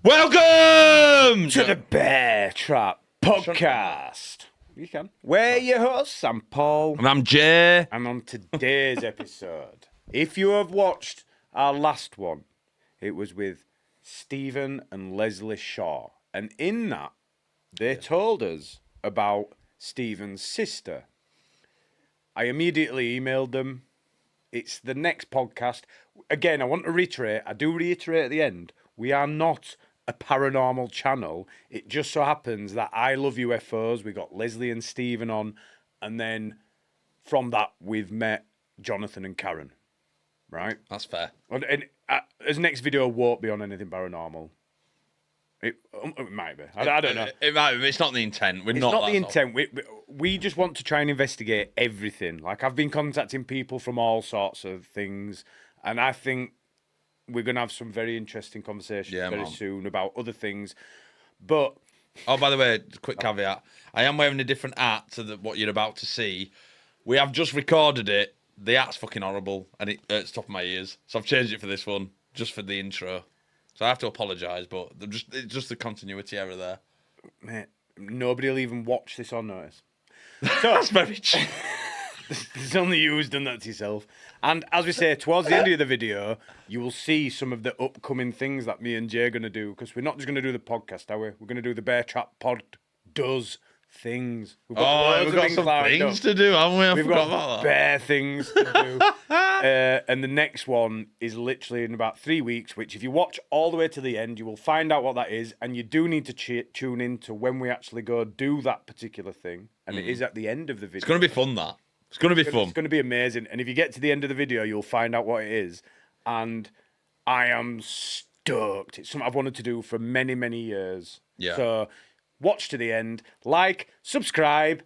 Welcome to the Bear Trap Podcast. You can. We're your hosts. I'm Paul. And I'm Jay. And on today's episode, if you have watched our last one, it was with Stephen and Leslie Shaw. And in that, they told us about Stephen's sister. I immediately emailed them. It's the next podcast. Again, I want to reiterate, I do reiterate at the end, we are not a paranormal channel. It just so happens that I love UFOs. We got Leslie and Stephen on, and then from that we've met Jonathan and Karen. Right? That's fair. And his next video won't be on anything paranormal. It might be. I don't know. It might be. It's not the intent. It's not the intent. We just want to try and investigate everything. Like, I've been contacting people from all sorts of things, and I think we're going to have some very interesting conversations very soon about other things. But oh, by the way, quick caveat: I am wearing a different hat to what you're about to see. We have just recorded it. The hat's fucking horrible, and it hurts the top of my ears. So I've changed it for this one, just for the intro. So I have to apologise, but it's just the continuity error there. Mate, nobody will even watch this or notice. So that's very true. It's only you who's done that to yourself. And as we say, towards the end of the video, you will see some of the upcoming things that me and Jay are going to do. Because we're not just going to do the podcast, are we? We're going to do the Bear Trap Pod Does Things. We've got some things to do, haven't we? We've got bear things to do. And the next one is literally in about 3 weeks, which if you watch all the way to the end, you will find out what that is. And you do need to tune in to when we actually go do that particular thing. And it is at the end of the video. It's going to be fun, that. It's going to be fun. It's going to be amazing. And if you get to the end of the video, you'll find out what it is. And I am stoked. It's something I've wanted to do for many, many years. Yeah. So watch to the end. Like, subscribe,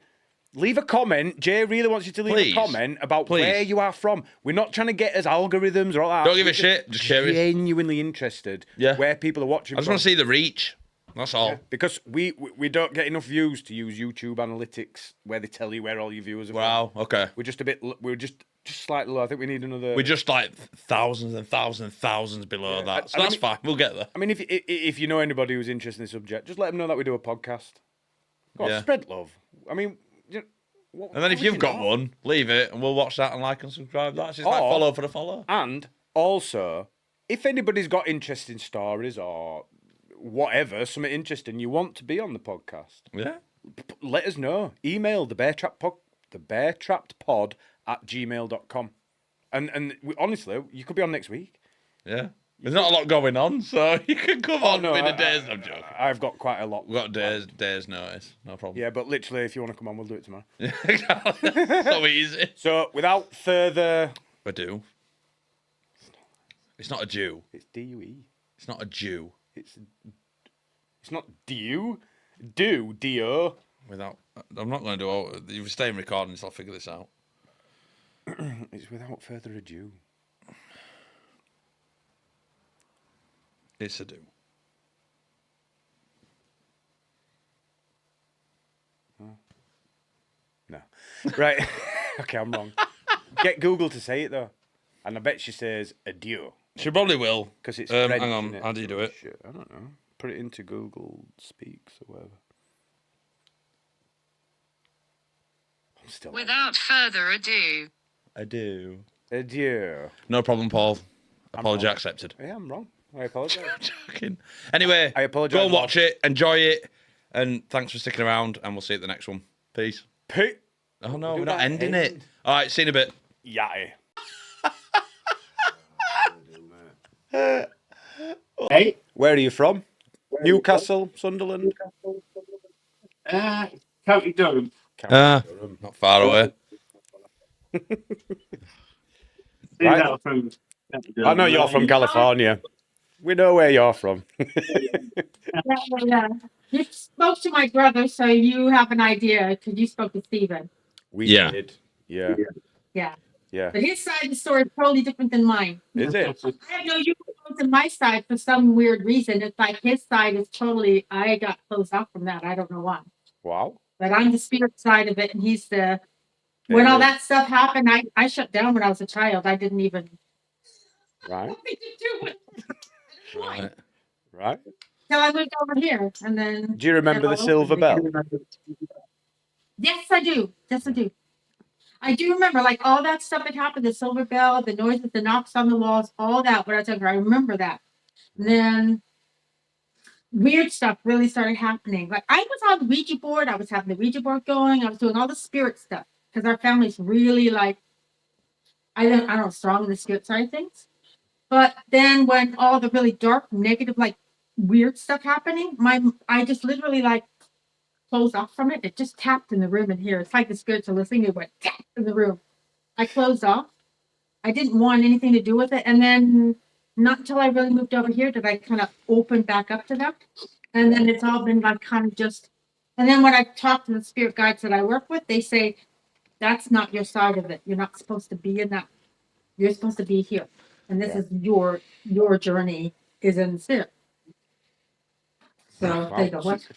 leave a comment. Jay really wants you to leave a comment about where you are from. We're not trying to get us algorithms or all that. Don't give a shit. Just share it. Genuinely interested where people are watching. I just want to see the reach. That's all. Yeah, because we don't get enough views to use YouTube analytics where they tell you where all your viewers are from. Wow, okay. We're just slightly low. I think we need another. We're just like thousands and thousands and thousands below that. So that's fine. We'll get there. I mean, if you know anybody who's interested in the subject, just let them know that we do a podcast. Go on, spread love. I mean, and then if you've got one, leave it and we'll watch that and like and subscribe. That's just like follow for the follow. And also, if anybody's got interesting stories or whatever, something interesting you want to be on the podcast, let us know. Email the Bear Trapped Pod at gmail.com. And honestly, you could be on next week. Yeah. There's not a lot going on, so you can come on in a day's. I'm joking. I've got quite a lot. We've got days notice. No problem. Yeah, but literally, if you want to come on, we'll do it tomorrow. Yeah, exactly. So easy. So, without further ado. It's not a Jew. It's D-U-E. It's not a Jew. It's not D-U. D-O. I'm not going to do all... You're staying recording, so I'll figure this out. It's without further ado. It's a do. No. Right. Okay, I'm wrong. Get Google to say it, though. And I bet she says adieu. She probably will. Because it's French, hang on, how do you do it? Shit, I don't know. Put it into Google Speaks or whatever. I'm still without further ado. Adieu. Adieu. No problem, Paul. Apology accepted. Yeah, I'm wrong. I apologise. I'm joking. Anyway, I apologise. Go and watch it, enjoy it, and thanks for sticking around, and we'll see you at the next one. Peace. Oh no, we're not ending it. All right, see you in a bit. Yeah. Hey, where are you from? Newcastle, Sunderland? County Durham. Not far away. Right. I know you're from California. We know where you're from. Yeah. You spoke to my brother, so you have an idea because you spoke to Stephen. We did. Yeah. But his side of the story is totally different than mine. Is it? I know you go to my side for some weird reason. It's like his side is totally, I got closed off from that. I don't know why. Wow. But I'm the spirit side of it, and he's the... When all that stuff happened, I shut down when I was a child. I didn't even... Right. What did you do? Right. Right. till I moved over here, and then. Do you remember it the all silver opened bell? again. Yes, I do. Yes, I do. I do remember like all that stuff that happened, the silver bell, the noises, the knocks on the walls, all that when I was younger. I remember that. And then weird stuff really started happening. Like I was on the Ouija board, I was having the Ouija board going, I was doing all the spirit stuff because our family's really like I don't know, strong in the spirit side of things. But then when all the really dark, negative, like weird stuff happening, I just literally like closed off from it. It just tapped in the room in here. It's like the spirits are listening. It went tap in the room. I closed off. I didn't want anything to do with it. And then not until I really moved over here did I kind of open back up to them. And then it's all been like kind of just, and then when I talk to the spirit guides that I work with, they say, that's not your side of it. You're not supposed to be in that. You're supposed to be here. And this is your journey is in spirit. So there you go. What?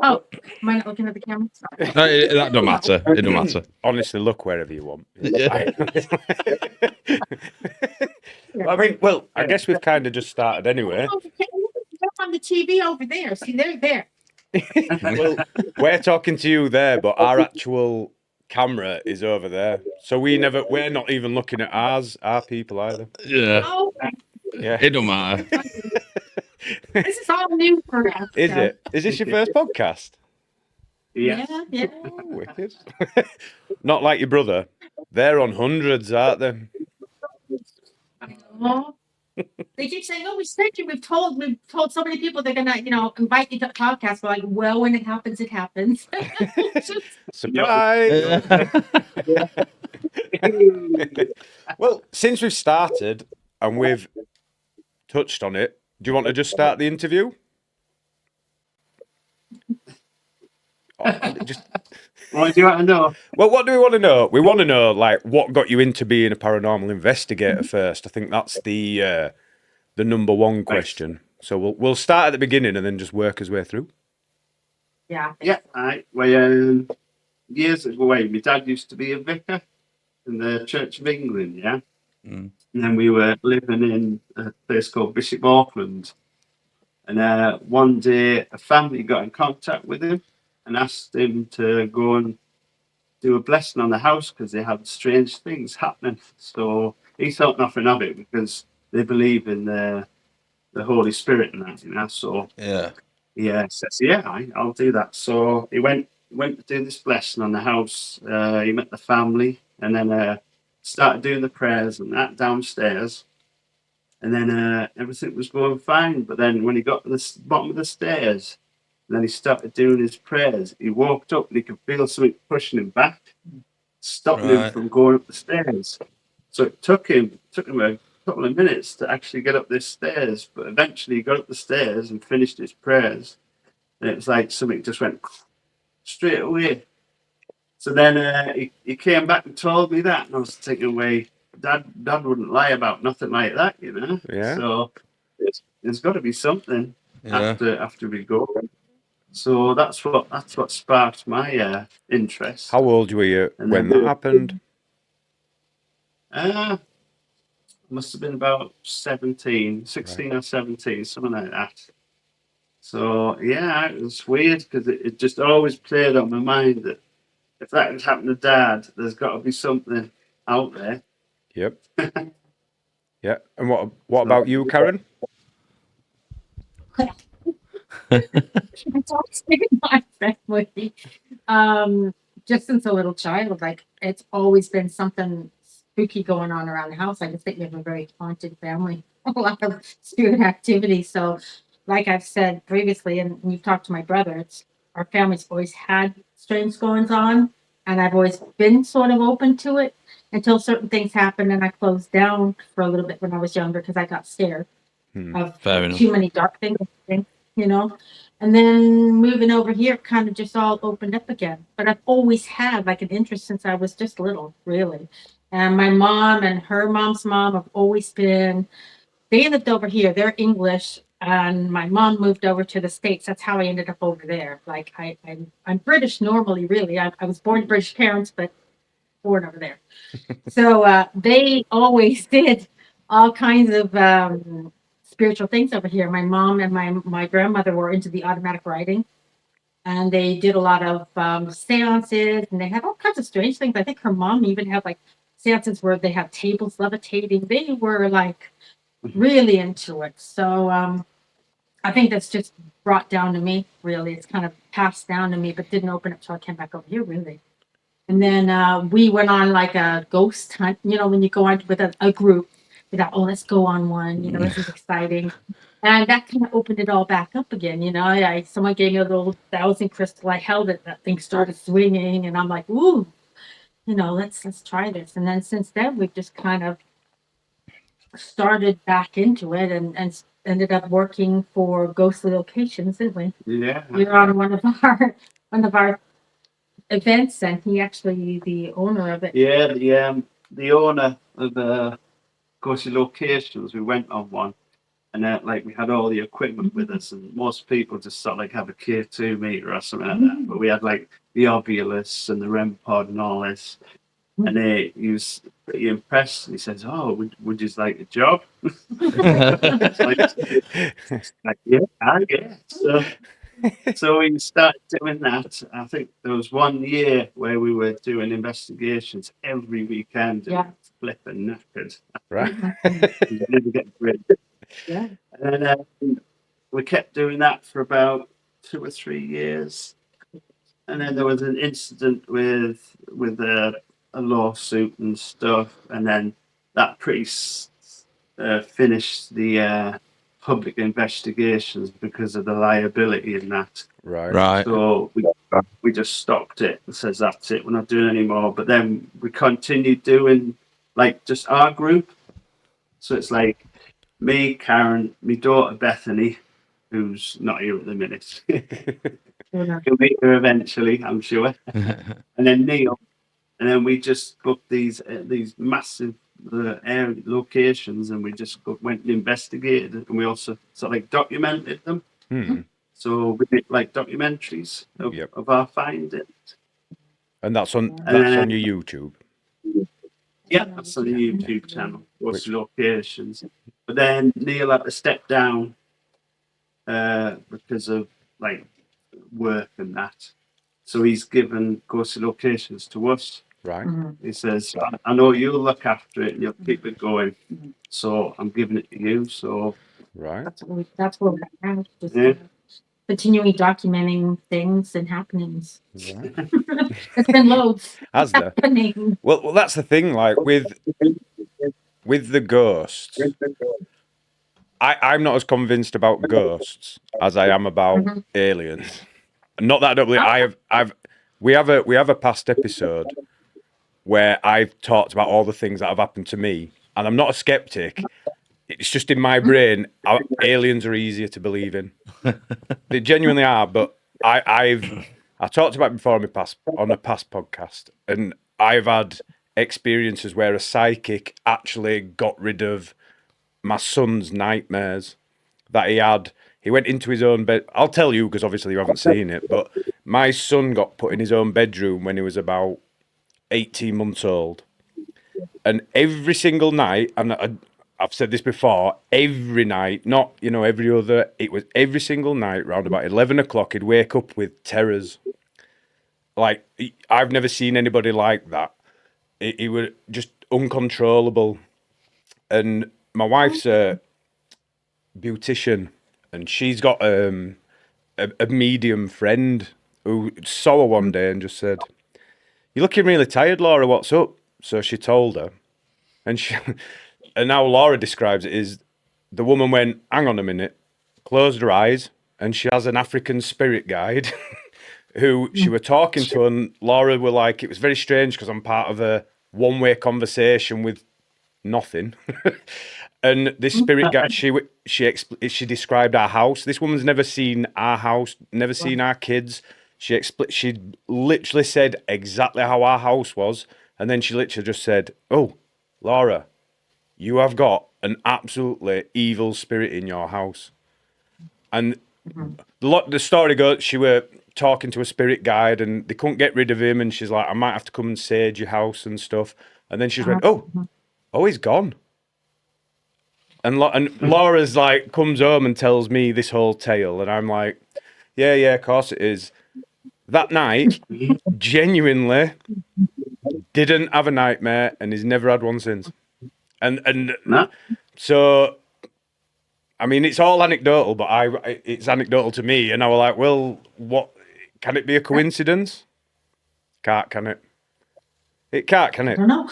Oh, am I not looking at the camera? Sorry. That don't matter. It don't matter. Honestly, look wherever you want. Yeah. I mean, well, I guess we've kind of just started anyway. Oh, on the TV over there. See, they're there. Well, we're talking to you there, but our actual camera is over there. So we're not even looking at our people either. Yeah. Oh, Yeah. It don't matter. this is all new for us. Is so. it? Is this your first podcast? Yes. Yeah. Oh, wicked. Not like your brother. They're on hundreds, aren't they? Well, they keep saying, "Oh, we sent you. We've told so many people they're gonna, invite you to the podcast." We're like, well, when it happens, it happens. Surprise! Yeah. Well, since we've started and we've touched on it, do you want to just start the interview? Just What do you want to know? well, what do we want to know? We want to know like what got you into being a paranormal investigator first. I think that's the number one question. So we'll start at the beginning and then just work his way through. Yeah. Yeah, well, years ago, my dad used to be a vicar in the Church of England, yeah? Mm. And then we were living in a place called Bishop Auckland. And one day, a family got in contact with him and asked him to go and do a blessing on the house because they had strange things happening. So he thought nothing of it because they believe in the Holy Spirit and that, So Yeah. yeah, says, yeah, I'll do that. So he went to do this blessing on the house. He met the family and then started doing the prayers and that downstairs. And then everything was going fine. But then when he got to the bottom of the stairs, and then he started doing his prayers, he walked up and he could feel something pushing him back, stopping him Right. from going up the stairs. So it took him a couple of minutes to actually get up this stairs, but eventually he got up the stairs and finished his prayers. And it was like something just went straight away. So then he came back and told me that, and I was thinking, wait, Dad wouldn't lie about nothing like that, Yeah. So there's got to be something Yeah. after we go. So that's what sparked my interest. How old were you And when then- that happened? Must have been about 16 or 17, something like that. So yeah, it was weird because it just always played on my mind that if that had happened to Dad, there's got to be something out there. Yep. Yeah. And what about you, Karen? It's always been my family. Just since a little child, like it's always been something spooky going on around the house. I just think we have a very haunted family, a lot of spirit activity. So, like I've said previously, and we've talked to my brother, it's our family's always had strange goings on, and I've always been sort of open to it until certain things happened, and I closed down for a little bit when I was younger because I got scared of Fair enough. too many dark things, And then moving over here kind of just all opened up again. But I've always had like an interest since I was just little, really. And my mom and her mom's mom have always been, they lived over here, they're English. And my mom moved over to the States. That's how I ended up over there. Like I'm British normally, really. I was born to British parents, but born over there. So they always did all kinds of spiritual things over here. My mom and my grandmother were into the automatic writing, and they did a lot of seances, and they had all kinds of strange things. I think her mom even had like seances where they had tables levitating. They were like really into it. So I think that's just brought down to me. Really, it's kind of passed down to me, but didn't open up till I came back over here. Really. And then we went on like a ghost hunt. You know, when you go on with a group, we thought, oh, let's go on one. You know, this is exciting. And that kind of opened it all back up again. You know, someone gave me a little 1,000 crystal. I held it. That thing started swinging, and I'm like, ooh, you know, let's try this. And then since then, we've just kind of started back into it, and ended up working for ghostly locations, didn't we? Yeah. We were on one of our events, and he actually the owner of it. Yeah, the owner of Ghostly Locations, we went on one, and like we had all the equipment with us, and most people just sort of like have a K2 meter or something like that, but we had like the Ovilus and the REM pod and all this, and he was pretty impressed. He says, "Oh, would you like a job?" It's like, yeah, I guess. So we started doing that. I think there was 1 year where we were doing investigations every weekend. Yeah. Flipping knackered. Right. We never get rid. Yeah. And we kept doing that for about 2 or 3 years. And then there was an incident with a lawsuit and stuff. And then that finished the public investigations because of the liability in that. Right. Right. So we just stopped it and says that's it, we're not doing any more. But then we continued doing like just our group. So it's like me, Karen, my daughter Bethany, who's not here at the minute. You'll meet her eventually, I'm sure. And then Neil, and then we just booked these massive locations, and we just went and investigated it, and we also sort of like documented them. Hmm. So we did like documentaries of, Yep. of our findings. And that's on And your YouTube. yeah, that's on the YouTube channel. What's locations? But then Neil had to step down because of like work and that. So he's given Ghostly Locations to us. Right. He says, I know you'll look after it and you'll keep it going. So I'm giving it to you. So Right. That's where we're at. Just Yeah. continuing documenting things and happenings. Right. It's been loads Has there? happening. Well, that's the thing. Like with the ghosts, I'm not as convinced about ghosts as I am about aliens. Not that I don't believe. We have a past episode where I've talked about all the things that have happened to me, and I'm not a skeptic. It's just in my brain, aliens are easier to believe in. They genuinely are. But I talked about it before on a past podcast, and I've had experiences where a psychic actually got rid of my son's nightmares that he had. He went into his own bed. I'll tell you because obviously you haven't seen it, but my son got put in his own bedroom when he was about 18 months old. And every single night, and I've said this before, every night, not, every other, it was every single night, round about 11 o'clock, he'd wake up with terrors. Like, I've never seen anybody like that. He was just uncontrollable. And my wife's a beautician, and she's got a medium friend who saw her one day and just said, "You're looking really tired, Laura. What's up?" So she told her, and how Laura describes it is, the woman went, "Hang on a minute," closed her eyes, and she has an African spirit guide who she were talking to, and Laura were like, it was very strange because I'm part of a one-way conversation with nothing. And this spirit guide, she described our house. This woman's never seen our house, never seen our kids. She literally said exactly how our house was, and then she literally just said, "Oh, Laura, you have got an absolutely evil spirit in your house." And the story goes, she were talking to a spirit guide, and they couldn't get rid of him, and she's like, "I might have to come and sage your house and stuff." And then she just went, "Oh, he's gone." And Laura's like comes home and tells me this whole tale, and I'm like, yeah, of course it is. That night, genuinely didn't have a nightmare, and he's never had one since. And No. so, I mean, it's all anecdotal, but it's anecdotal to me, and I was like, well, what can it be a coincidence? Can't, can it? It can't, can I it? don't know.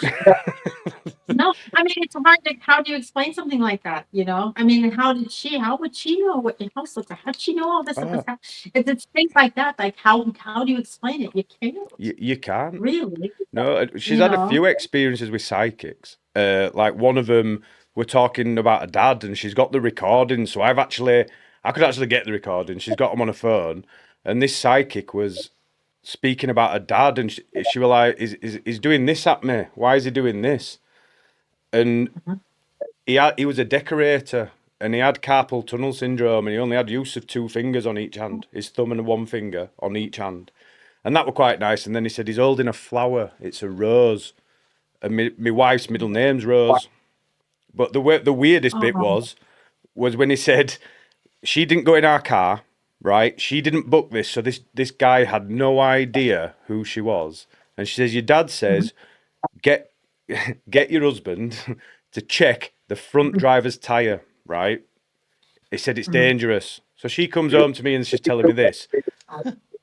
No, I mean it's hard to. How do you explain something like that? You know, I mean, how would she know what your house looks like? How'd she know all this stuff was happening? It's things like that. Like how do you explain it? You can't. You can't. Really? No, she's had a few experiences with psychics. Like one of them, we're talking about a dad, and she's got the recording. So I could actually get the recording. She's got them on her phone, and this psychic was speaking about her dad, and she was like, "He's doing this at me. Why is he doing this?" And he was a decorator, and he had carpal tunnel syndrome, and he only had use of 2 fingers on each hand, his thumb and 1 finger on each hand. And that were quite nice. And then he said he's holding a flower. It's a rose. And my wife's middle name's Rose. But the weirdest bit was when he said she didn't go in our car, right? She didn't book this, so this guy had no idea who she was. And she says, your dad says, get your husband to check the front driver's tire, right? He said it's dangerous. So she comes home to me and she's telling me this.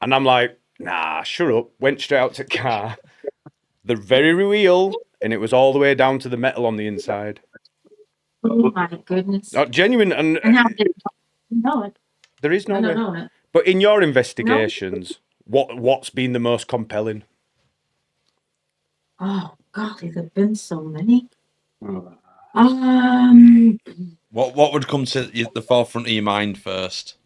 And I'm like, nah, shut up. Went straight out to the car. They're very real, and it was all the way down to the metal on the inside. Oh my goodness! Not genuine, and And how did you know it? there is no I way. don't know it. But in your investigations, what's been the most compelling? Oh golly, there've been so many. Oh. What would come to the forefront of your mind first?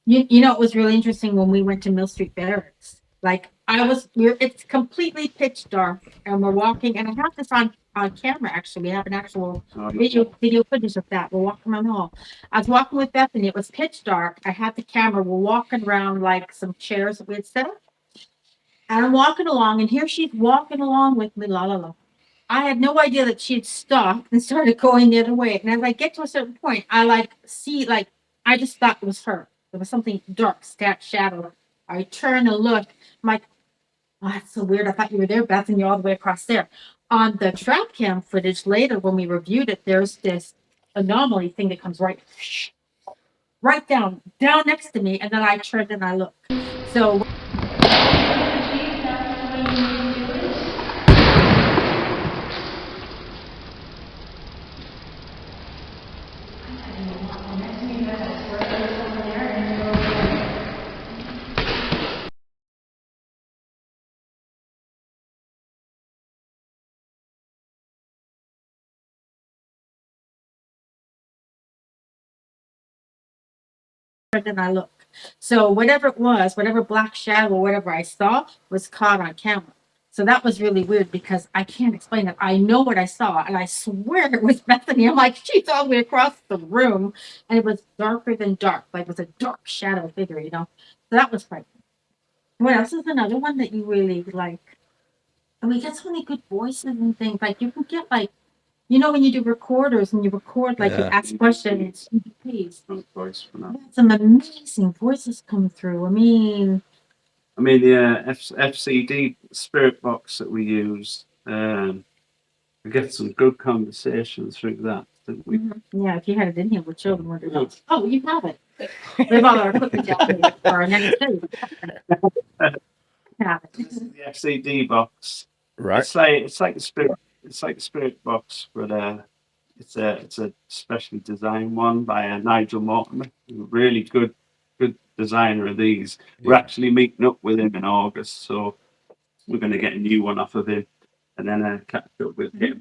You know, it was really interesting when we went to Mill Street Barracks. Like it's completely pitch dark, and we're walking, and I have this on camera. Actually, we have an actual video footage of that. We're walking around the hall. I was walking with Bethany. It was pitch dark. I had the camera. We're walking around like some chairs that we had set up, and I'm walking along, and here she's walking along with me. La la la. I had no idea that she had stopped and started going the other way. And as I get to a certain point, I see I just thought it was her. There was something dark, shadow. I turn and look. I'm like, oh, that's so weird. I thought you were there, Beth, and you're all the way across there. On the trap cam footage later, when we reviewed it, there's this anomaly thing that comes right down next to me, and then I turned and I look. So. And I look. So whatever it was, whatever black shadow or whatever I saw was caught on camera. So that was really weird because I can't explain it. I know what I saw, and I swear it was Bethany. I'm like, she's all the way across the room, and it was darker than dark. Like it was a dark shadow figure, you know. So that was frightening. What else is another one that you really like? And we get so many good voices and things. Like you can get like, you know, when you do recorders and you record, like you ask questions, please. Some amazing voices come through. I mean, the FCD spirit box that we use, we get some good conversations through that, didn't we? yeah, if you had it in here, we'd show them what it is. Oh, you have it. We have all our equipment down here for our next two. This is the FCD box. Right. It's like the spirit. It's like the spirit box, but it's a specially designed one by Nigel Mortimer. Really good designer of these. Yeah. We're actually meeting up with him in August, so we're going to get a new one off of him, and then catch up with him.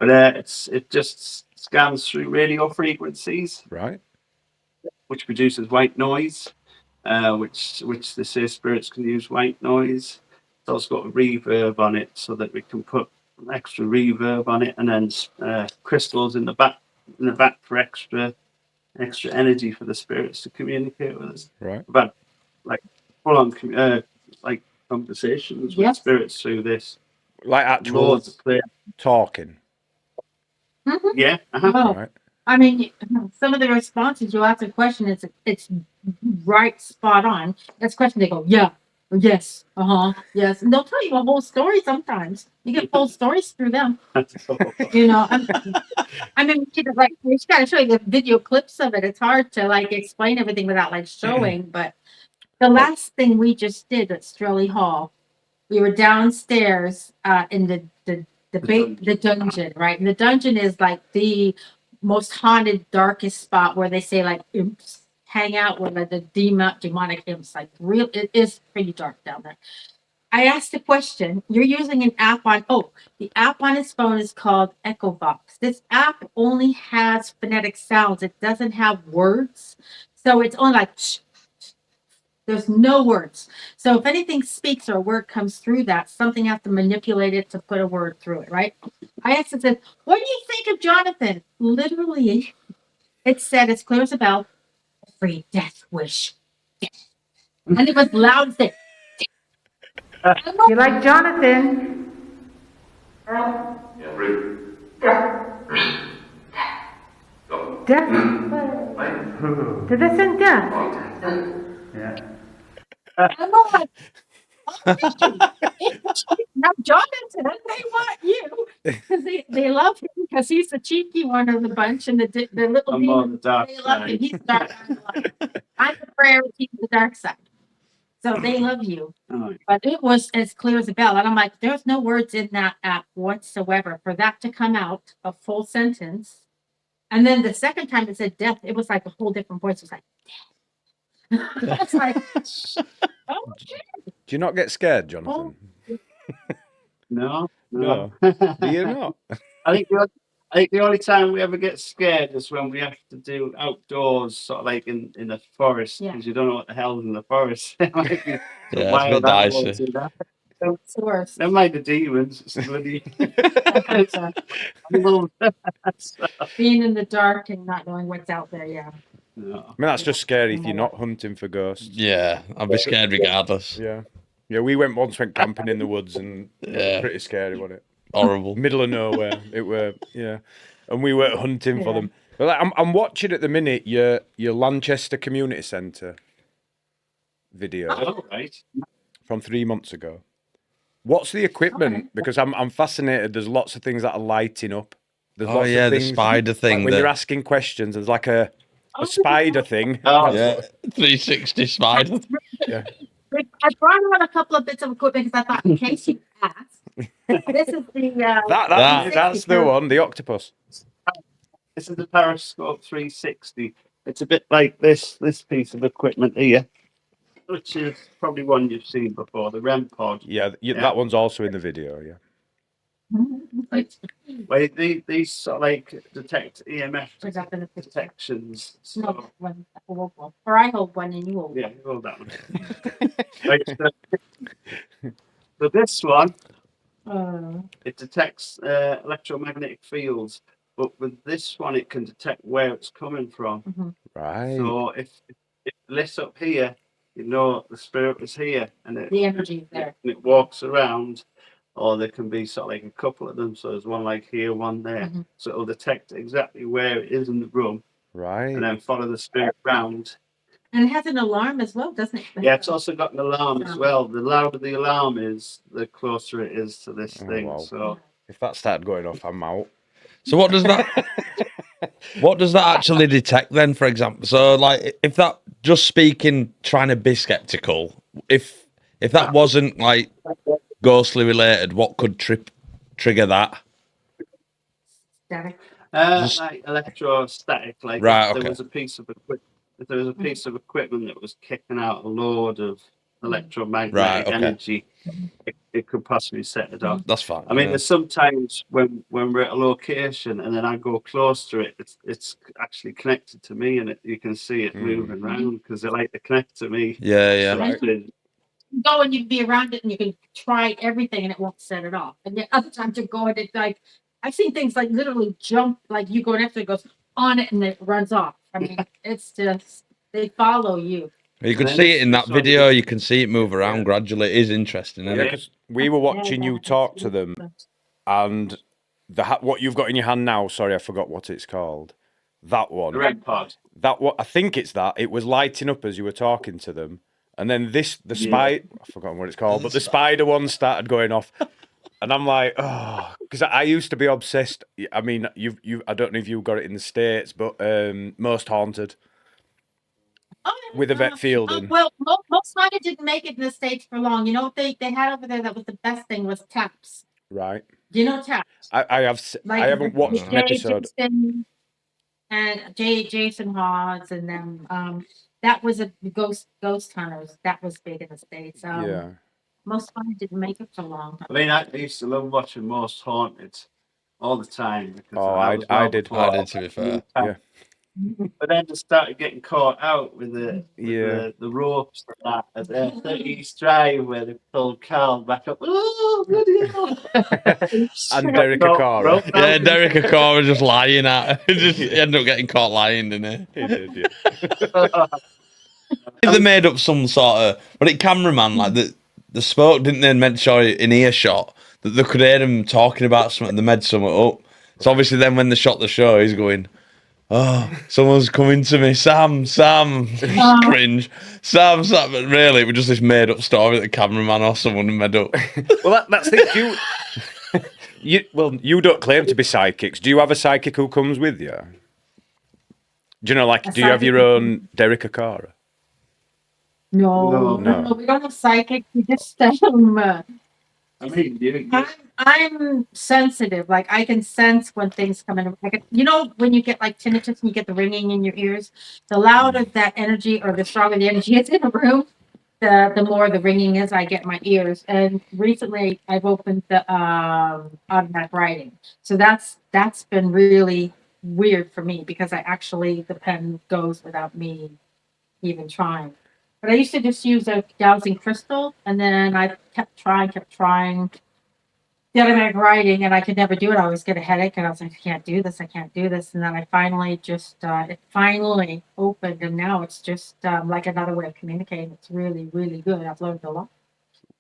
But it just scans through radio frequencies, right, which produces white noise, which they say spirits can use white noise. It's also got a reverb on it, so that we can put extra reverb on it, and then crystals in the back for extra energy for the spirits to communicate with us. Right. But like full on like conversations with spirits through this, like actual talking. Yeah. Oh. Right. I mean, some of the responses you ask a question, it's right spot on. Next question, they go, yeah, or yes, yes, and they'll tell you a whole story. Sometimes you get whole stories through them. You know, I mean, we just gotta show you the video clips of it. It's hard to like explain everything without like showing. But the last thing we just did at Strelly Hall, we were downstairs in the dungeon, right? And the dungeon is like the most haunted, darkest spot where they say like imps hang out, where the demonic imps like real. It is pretty dark down there. I asked a question. You're using an app on, the app on his phone is called Echo Box. This app only has phonetic sounds. It doesn't have words. So it's only like, shh, there's no words. So if anything speaks or a word comes through that, something has to manipulate it to put a word through it, right? I asked it, said, what do you think of Jonathan? Literally, it said, as clear as a bell, free death wish. And it was loud as it. You like Jonathan? Death? Did they send death? I'm like, now Jonathan, they want you because they love him because he's the cheeky one of the bunch and the little I'm on demon. the dark They love him. side. He's dark. I'm the prayer, he's the dark side. So they love you. Oh, But it was as clear as a bell. And I'm like, there's no words in that app whatsoever for that to come out a full sentence. And then the second time it said death, it was like a whole different voice. It was like, death. It's like, oh, Do you not get scared, Jonathan? no. No. Do you not? I think the only time we ever get scared is when we have to do outdoors, sort of like in the forest, Yeah. because you don't know what the hell's in the forest. There might be some Yeah, it's a wild bit animals dicey. in there. it's the worst. Never mind the demons. It's bloody That's, animals. being in the dark and not knowing what's out there. Yeah. No. I mean, that's just scary if you're not hunting for ghosts. Yeah, I'd be scared regardless. Yeah. Yeah, we went camping in the woods and it was Yeah. pretty scary, wasn't it? Horrible. Middle of nowhere. It were, yeah. And we were hunting for them. But like, I'm watching at the minute your Lanchester Community Centre video Oh, right. from 3 months ago. What's the equipment? Okay. Because I'm fascinated. There's lots of things that are lighting up. There's Oh lots yeah, of the things, spider thing. like when you're asking questions, there's like a spider thing. Oh, yeah, 360 spider. Yeah. I brought on a couple of bits of equipment because I thought, in case you asked, this is the That's the one, the octopus. this is the Periscope 360. It's a bit like this piece of equipment here, which is probably one you've seen before, the REM pod. Yeah, that one's also in the video. Yeah. Where these sort of like detect EMF Was up in the picture. detections. No, So, that one, I hold one. Or I hold one and you hold yeah, one. you hold that one. Right, so this one, it detects electromagnetic fields, but with this one, it can detect where it's coming from. Right. So if it lifts up here, you know the spirit was here, and The energy is there. and it walks around. Or there can be sort of like a couple of them, so there's one like here, one there. So it'll detect exactly where it is in the room, Right. and then follow the spirit round. And it has an alarm as well, doesn't it? Yeah, it's also got an alarm as well. The louder the alarm is, the closer it is to this thing. wow. So If that started going off, I'm out. So what does that actually detect then, for example? So like if that, just speaking, trying to be skeptical, if that wasn't like ghostly related, what could trigger that? Static. like electrostatic, like Right, if there okay. was a piece of equipment. If there was a piece of equipment that was kicking out a load of electromagnetic Right, okay. energy, it could possibly set it off. That's fine. I mean, yeah. there's sometimes when we're at a location and then I go close to it, it's actually connected to me, and you can see it moving around because they like to connect to me. Yeah. So Go and you can be around it and you can try everything and it won't set it off. And the other times you go and it's like, I've seen things like literally jump, like you go next to it, goes on it and it runs off. I mean, it's just, they follow you. You can then see it in this that one- video. You can see it move around gradually. It is interesting, isn't Yeah, it? because we were watching you talk to them, and what you've got in your hand now. Sorry, I forgot what it's called. That one. The red pod. That what I think it's that. It was lighting up as you were talking to them, and then the spider. I've forgotten what it's called, but the spider one started going off, and I'm like, oh, because I used to be obsessed. I mean, you. I don't know if you got it in the States, but Most Haunted Oh, with Yvette Fielding. well, most Spider didn't make it in the States for long. You know what they had over there that was the best thing was Taps. Right. Do you know Taps? I haven't watched an episode. Jason and Jason Hawes and them. That was a Ghost Hunters. That was big in the States. Yeah. Most Spider didn't make it for long. I mean, I used to love watching Most Haunted all the time. Because Oh, was I well did. before- I did, to be fair. Yeah. But then just started getting caught out with the Yeah. the ropes and that at the 30th Drive where they pulled Carl back up. Oh, bloody hell. And Derek Akara. Yeah, Derek Akara just lying at. He ended up getting caught lying, didn't he? He did, yeah. They made up some sort of, but it cameraman like the spoke, didn't they? Meant show in earshot that they could hear him talking about something. They made something up. So obviously, then when they shot the show, he's going, "Oh, someone's coming to me, Sam, cringe, Sam." But really, it was just this made up story that the cameraman or someone made up. Well, that's the you don't claim to be psychics. Do you have a psychic who comes with you? Do you know, like, do you have your own Derek Akara? No, we don't have psychic. We just I mean, I'm sensitive. Like I can sense when things come in. Like you know, when you get like tinnitus and you get the ringing in your ears, the louder that energy or the stronger the energy is in a room, the more the ringing is. I get in my ears. And recently, I've opened the automatic writing, so that's been really weird for me because I actually the pen goes without me even trying. But I used to just use a dowsing crystal, and then I kept trying the automatic writing, and I could never do it. I always get a headache, and I was like, I can't do this. And then I finally just, it finally opened, and now it's just like another way of communicating. It's really, really good. I've learned a lot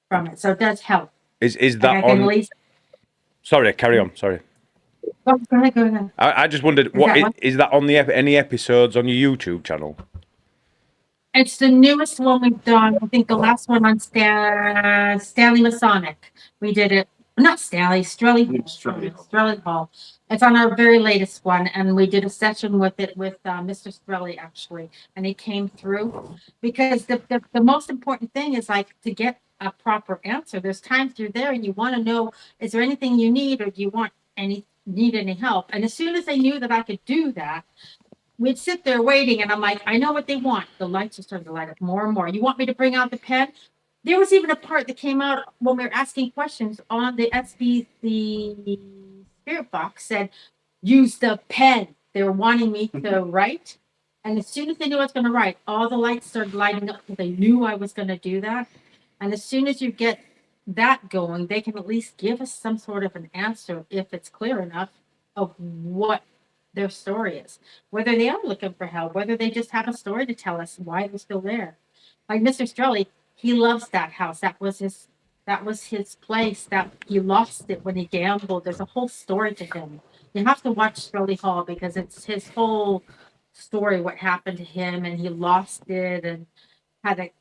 from it, so it does help. Is Like, that I can on? at least. Sorry, carry on. Sorry. Oh, go ahead. I just wondered, is that on any episodes on your YouTube channel? It's the newest one we've done. I think the last one on Stanley Masonic. We did it. Not Stanley, Strelly Hall. It's on our very latest one, and we did a session with it with Mr. Strelly actually, and he came through because the most important thing is like to get a proper answer. There's times you're there and you want to know, is there anything you need or do you need any help? And as soon as they knew that I could do that, we'd sit there waiting, and I'm like, I know what they want. The lights are starting to light up more and more. You want me to bring out the pen? There was even a part that came out when we were asking questions on the the spirit box said, use the pen. They were wanting me to write. And as soon as they knew I was going to write, all the lights started lighting up because they knew I was going to do that. And as soon as you get that going, they can at least give us some sort of an answer if it's clear enough of what their story is, whether they are looking for help, whether they just have a story to tell us why they're still there. Like Mr. Strelly, he loves that house. That was his place. That he lost it when he gambled. There's a whole story to him. You have to watch Strelly Hall because it's his whole story, what happened to him, and he lost it and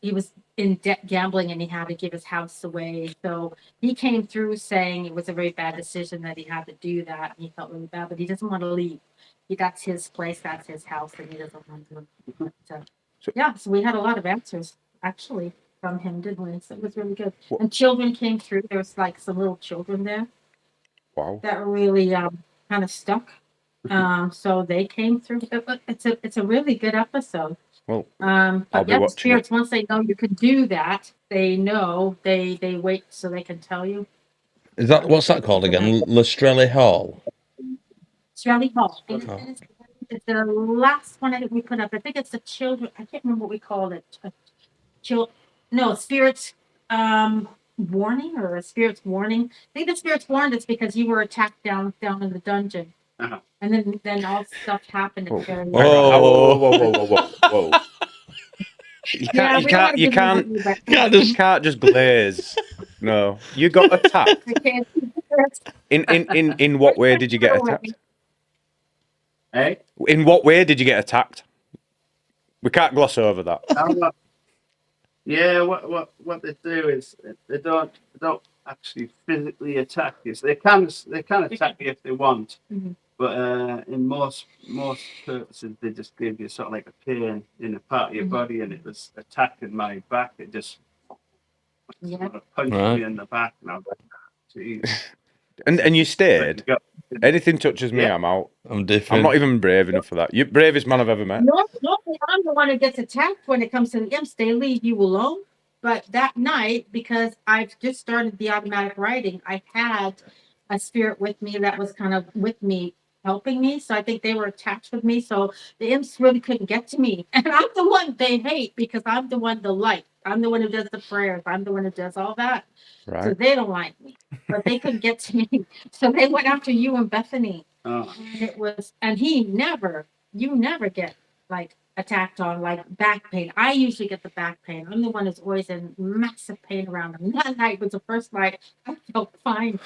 he was in debt gambling and he had to give his house away. So he came through saying it was a very bad decision that he had to do that, and he felt really bad, but he doesn't want to leave. That's his place, that's his house, and he doesn't want to. So we had a lot of answers actually from him, didn't we? So it was really good. And children came through. There was like some little children there. Wow. That were really kind of stuck. So they came through. It's a really good episode. Well, but I'll be watching spirits, once they know you can do that, they know they wait so they can tell you. Is that what's that called again? Lestrelli Hall. Strelly Hall. It's the last one I think we put up. I think it's the children. I can't remember what we called it. Spirits warning or a spirits warning. I think the spirits warned us because you were attacked down in the dungeon. Uh-huh. And then all stuff happened. Whoa. You can't just glaze. No, you got attacked. In what way did you get attacked? Hey, In what way did you get attacked? We can't gloss over that. yeah. What they do is they don't actually physically attack you. So they can attack you if they want, Mhm. but in most purposes they just give you sort of like a pain in a part of your Mhm. body, and it was attacking my back. It just Yeah. sort of punched Right. me in the back, and I was like, "Jeez." And you Let stayed. me go. Anything touches me, Yeah. I'm out. I'm I'm different. not even brave enough for that. You're the bravest man I've ever met. Normally, I'm the one who gets attacked when it comes to the imps. They leave you alone. But that night, because I've just started the automatic writing, I had a spirit with me that was kind of with me, helping me. So I think they were attached with me. So the imps really couldn't get to me. And I'm the one they hate because I'm the one, the light. I'm the one who does the prayers. I'm the one who does all that. So Right. they don't like me. But they couldn't get to me. So they went after you and Bethany. Oh, And it was, and you never get like attacked on like back pain. I usually get the back pain. I'm the one that's always in massive pain around them. That night was the first night I felt fine.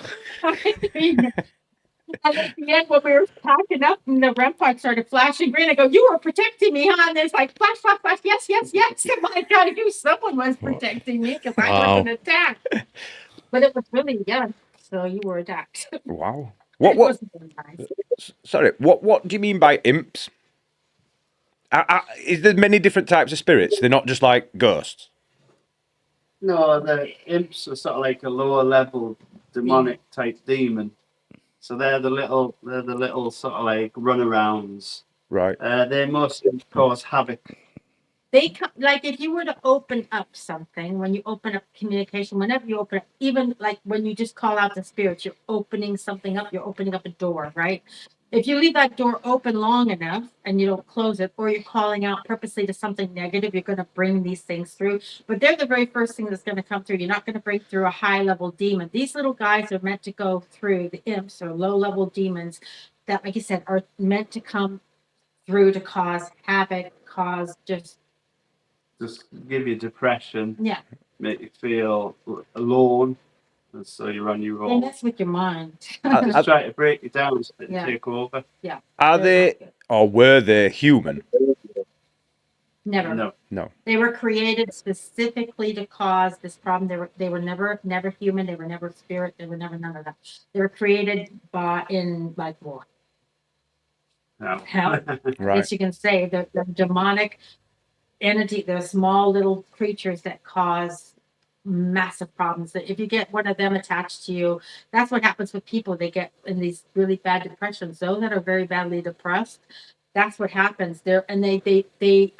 And at the end, when we were packing up and the REM pod started flashing green, I go, "You were protecting me, huh?" And it's like, flash, flash, flash. Yes, yes, yes. I'm like, I knew someone was protecting me because I Wow. wasn't attacked. But it was really young. So you were attacked. Wow. It What? wasn't very nice. Sorry. What do you mean by imps? Is there many different types of spirits? They're not just like ghosts. no, the imps are sort of like a lower level demonic type demon. So they're the little sort of like runarounds. Right. They mostly cause havoc. They come like if you were to open up something, when you open up communication, whenever you open up, even like when you just call out the spirits, you're opening something up, you're opening up a door, right? If you leave that door open long enough and you don't close it, or you're calling out purposely to something negative, you're going to bring these things through. But they're the very first thing that's going to come through. You're not going to bring through a high level demon. These little guys are meant to go through the imps or low level demons that, like you said, are meant to come through to cause havoc, cause just, Just give you depression, yeah. make you feel alone, and so you're on your They own. mess with your mind. Just try to break you down and Yeah. take over. Yeah. Are they're not they good. or were they human? Never. No. No. They were created specifically to cause this problem. They were never human. They were never spirit. They were never none of that. They were created by in like war. No. Hell, I Right. guess you can say the demonic entity. They're small little creatures that cause massive problems. That if you get one of them attached to you, that's what happens with people. They get in these really bad depressions. Those that are very badly depressed, that's what happens. They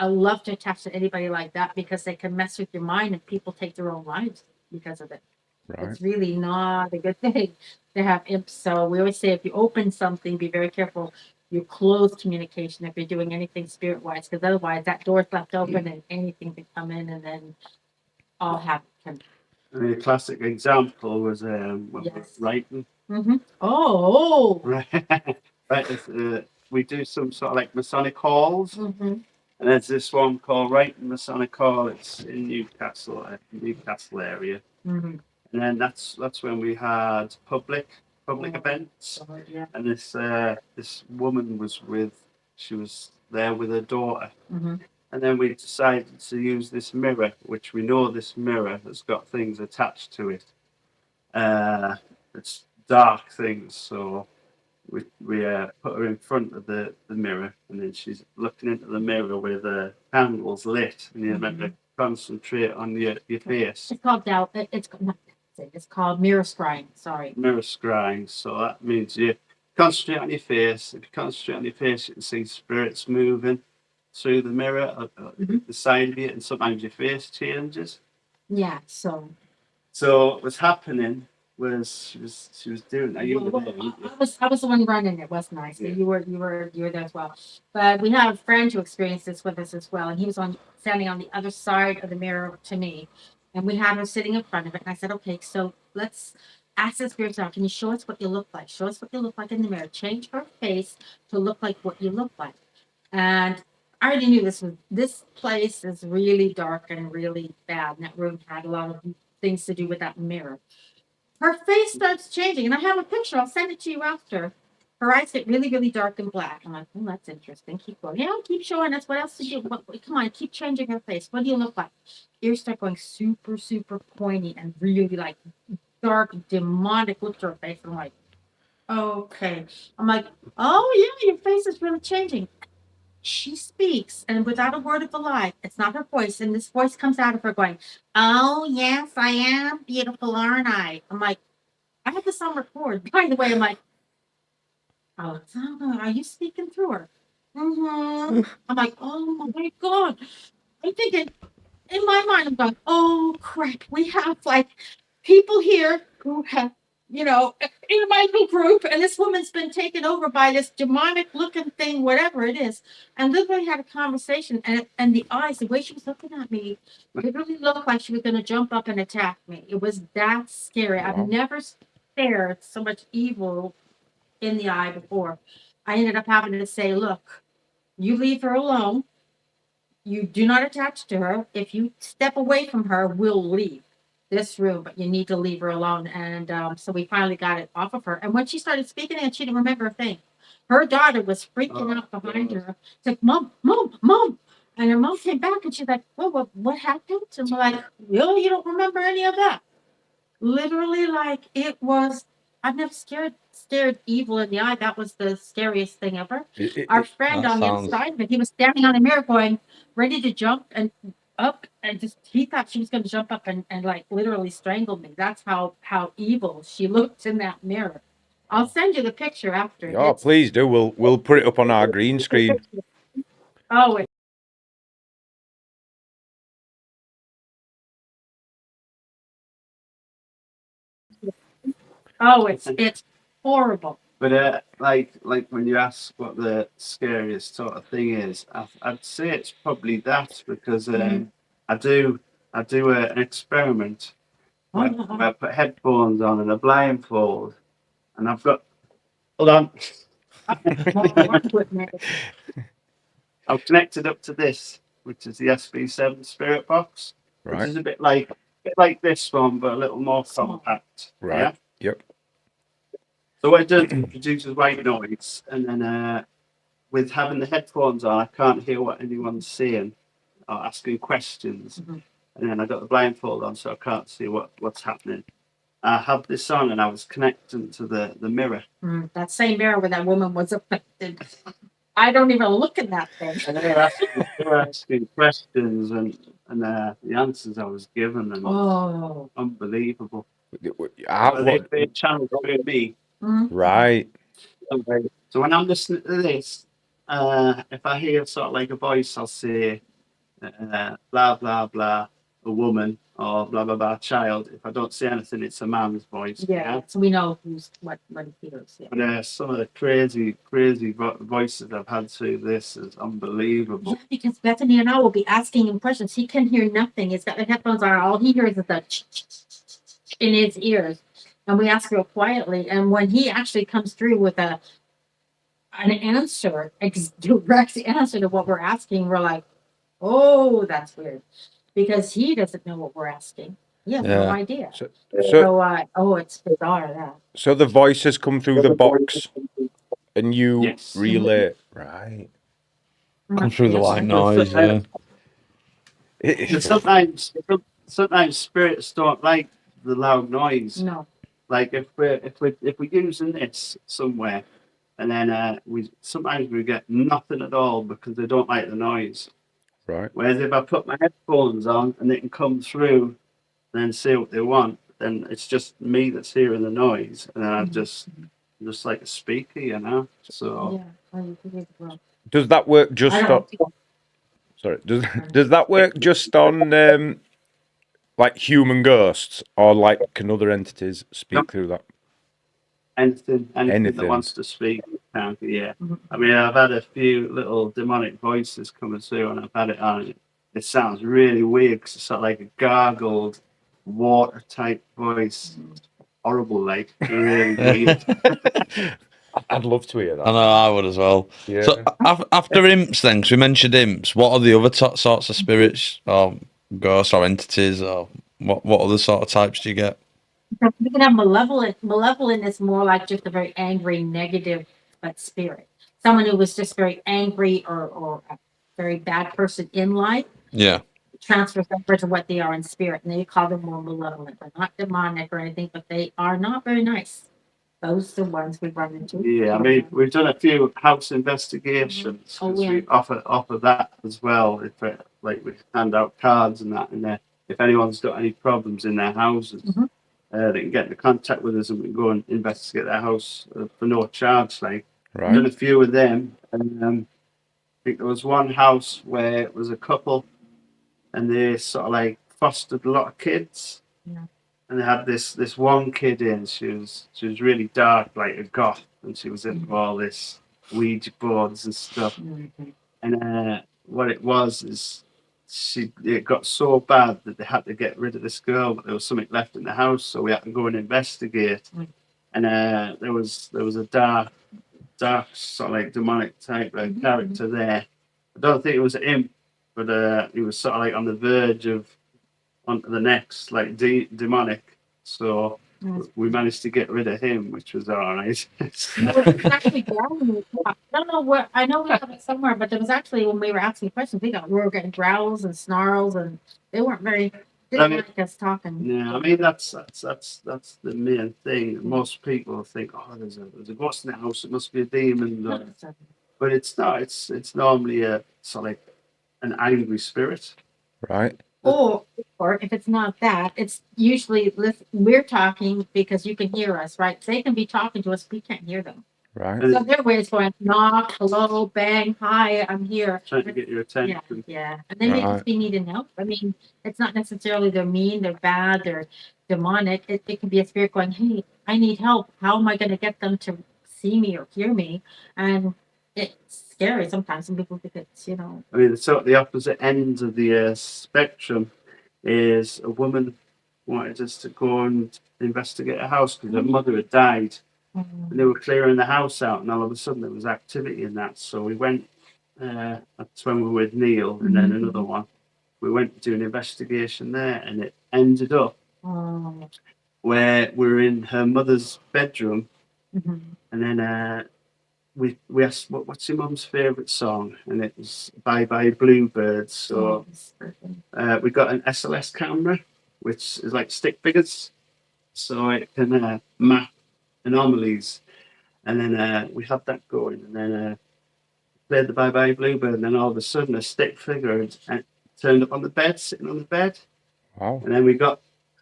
love to attach to anybody like that because they can mess with your mind and people take their own lives because of it. Right. It's really not a good thing to have imps. So we always say if you open something, be very careful. You close communication if you're doing anything spirit wise, because otherwise that door's left open and anything can come in and then all happen. I mean, a classic example was when we're Yes. writing. Mm-hmm. Oh. Right. Right. We do some sort of like Masonic halls. Mm-hmm. And there's this one called Wrighton Masonic Hall. It's in Newcastle area. Mm-hmm. And then that's when we had public events. Oh, yeah. And this woman she was there with her daughter. Mm-hmm. And then we decided to use this mirror, which we know this mirror has got things attached to it. It's dark things, so we put her in front of the mirror, and then she's looking into the mirror with the candles lit, and you're meant to concentrate on your face. It's called doubt. It's not. It's called mirror scrying. Sorry. Mirror scrying, so that means you concentrate on your face. If you concentrate on your face, you can see spirits moving through the mirror, the side of you, and sometimes your face changes. Yeah. So So what was happening was she was doing that. You were there, weren't you? I was the one running it, wasn't I? So Yeah. you were there as well. But we had a friend who experienced this with us as well, and he was standing on the other side of the mirror to me, and we had her sitting in front of it. And I said, "Okay, so let's ask the spirits now. Can you show us what you look like? Show us what you look like in the mirror. Change her face to look like what you look like." And I already knew this place is really dark and really bad. And that room had a lot of things to do with that mirror. Her face starts changing, and I have a picture. I'll send it to you after. her eyes get really, really dark and black. I'm like, oh, that's interesting. Keep going. Yeah, keep showing us what else to do. Come on, keep changing her face. What do you look like? Ears start going super, super pointy and really like dark, demonic look to her face. I'm like, okay. I'm like, oh yeah, your face is really changing. She speaks, and without a word of a lie, it's not her voice, and this voice comes out of her going, "Oh yes, I am beautiful, aren't I?" I'm like, I have this on record. By the way, I'm like, oh, are you speaking through her? Mm-hmm. I'm like, oh my god. I'm thinking in my mind, I'm going, oh crap, we have like people here who have, in my little group, and this woman's been taken over by this demonic looking thing, whatever it is, and literally had a conversation, and the eyes, the way she was looking at me, it really looked like she was going to jump up and attack me. It was that scary. I've Wow. never stared so much evil in the eye before. I ended up having to say, look, you leave her alone. You do not attach to her. If you step away from her, we'll leave this room, but you need to leave her alone. And so we finally got it off of her. And when she started speaking, and she didn't remember a thing. Her daughter was freaking out behind her. It's like, Mom, Mom, Mom. And her mom came back and she's like, well, what happened? And we're like, really? You don't remember any of that? Literally, like it was. I've never stared evil in the eye. That was the scariest thing ever. Our friend that on the sounds- inside of it, he was standing on the mirror going, ready to jump and up, and just he thought she was going to jump up and like literally strangle me. That's how evil she looked in that mirror. I'll send you the picture after. Oh, please do. We'll put it up on our green screen. Oh, it's horrible. But like when you ask what the scariest sort of thing is, I'd say it's probably that because I do an experiment where I put headphones on and a blindfold, and I've got hold on, I've connected up to this, which is the SB7 Spirit Box, which Right. is a bit like this one, but a little more compact. Right. Yeah? Yep. So what it does, it produces white noise, and then with having the headphones on, I can't hear what anyone's saying or asking questions. Mhm. And then I got the blindfold on, so I can't see what's happening. I have this on, and I was connecting to the mirror. That same mirror where that woman was affected. I don't even look in that thing. And they were asking questions, and the answers I was given, and Oh. unbelievable. Ah, They channeled through me. right. So when I'm listening to this, if I hear sort of like a voice, I'll say blah blah blah, a woman, or blah blah blah, child. If I don't say anything, it's a man's voice. Yeah, so we know who's what he hears. Yeah. But some of the crazy voices I've had through this is unbelievable. Yeah, because Bethany and I will be asking him questions. He can hear nothing. He's got the headphones on. All he hears is the in his ears. And we ask real quietly. And when he actually comes through with an answer, direct answer to what we're asking, we're like, oh, that's weird. Because he doesn't know what we're asking. He has no idea. So It's bizarre that. so the voices come through the box, and you Yes. relay. Right. Come through the white noise. Yeah. But sometimes spirits don't like the loud noise. No. Like if we're using this somewhere, and then we get nothing at all because they don't like the noise. Right. Whereas if I put my headphones on and they can come through, and then say what they want, then it's just me that's hearing the noise, and then I'm just like a speaker, you know. So Does that work just on? Sorry. Does that work just on like human ghosts, or like can other entities speak through that? anything Anything. that wants to speak, yeah. I mean, I've had a few little demonic voices coming through, and I've had it on. It sounds really weird because it's sort of like a gargled water type voice. Horrible, like really weird. I'd love to hear that. I know I would as well. Yeah. So after imps, then, 'cause we mentioned imps, what are the other sorts of spirits, or ghosts, or entities, or what other sort of types do you get? We can have malevolent. Malevolent is more like just a very angry, negative but spirit. Someone who was just very angry or a very bad person in life Yeah. transfers over to what they are in spirit, and they call them more malevolent. They're not demonic or anything, but they are not very nice. Those are the ones we run into. Yeah, I mean, we've done a few house investigations Oh, because yeah. we offer that as well. If like we hand out cards and that, and if anyone's got any problems in their houses, Mhm. they can get into contact with us and we can go and investigate their house for no charge. Like, Right. done a few of them, and I think there was one house where it was a couple, and they sort of like fostered a lot of kids. Yeah. And they had this one kid in. She was really dark, like a goth, and she was into all this Ouija boards and stuff. Mhm. And what it was is it got so bad that they had to get rid of this girl, but there was something left in the house, so we had to go and investigate. Mm. And there was a dark sort of like demonic type of character there. I don't think it was him, but he was sort of like on the verge of onto the next, like demonic. So we managed to get rid of him, which was all right. Well, it was actually growling. I don't know where. I know we have it somewhere, but there was actually when we were asking questions, we were getting growls and snarls, and they weren't very. Didn't like us talking. Yeah, I mean that's the main thing. Most people think, oh, there's a ghost in the house. It must be a demon, but it's not. It's normally a sort of like an angry spirit. Right. Or if it's not that, it's usually we're talking because you can hear us, right? They can be talking to us, we can't hear them. Right. So their way is going knock, hello, bang, hi, I'm here. Trying to get your attention. Yeah. And they may just be needing help. I mean, it's not necessarily they're mean, they're bad, they're demonic. It can be a spirit going, hey, I need help. How am I going to get them to see me or hear me? And it's scary sometimes. Some people think it's, I mean, so the opposite end of the spectrum is a woman wanted us to go and investigate a house because her mother had died. And they were clearing the house out, and all of a sudden there was activity in that. So we went. That's when we were with Neil, and then another one. We went to do an investigation there, and it ended up where we were in her mother's bedroom, and then we asked what's your mum's favourite song, and it was Bye Bye Bluebirds. So we got an SLS camera, which is like stick figures, so it can map anomalies. And then we had that going, and then played the Bye Bye Bluebird, and then all of a sudden a stick figure turned up on the bed, sitting on the bed. Wow. And then we got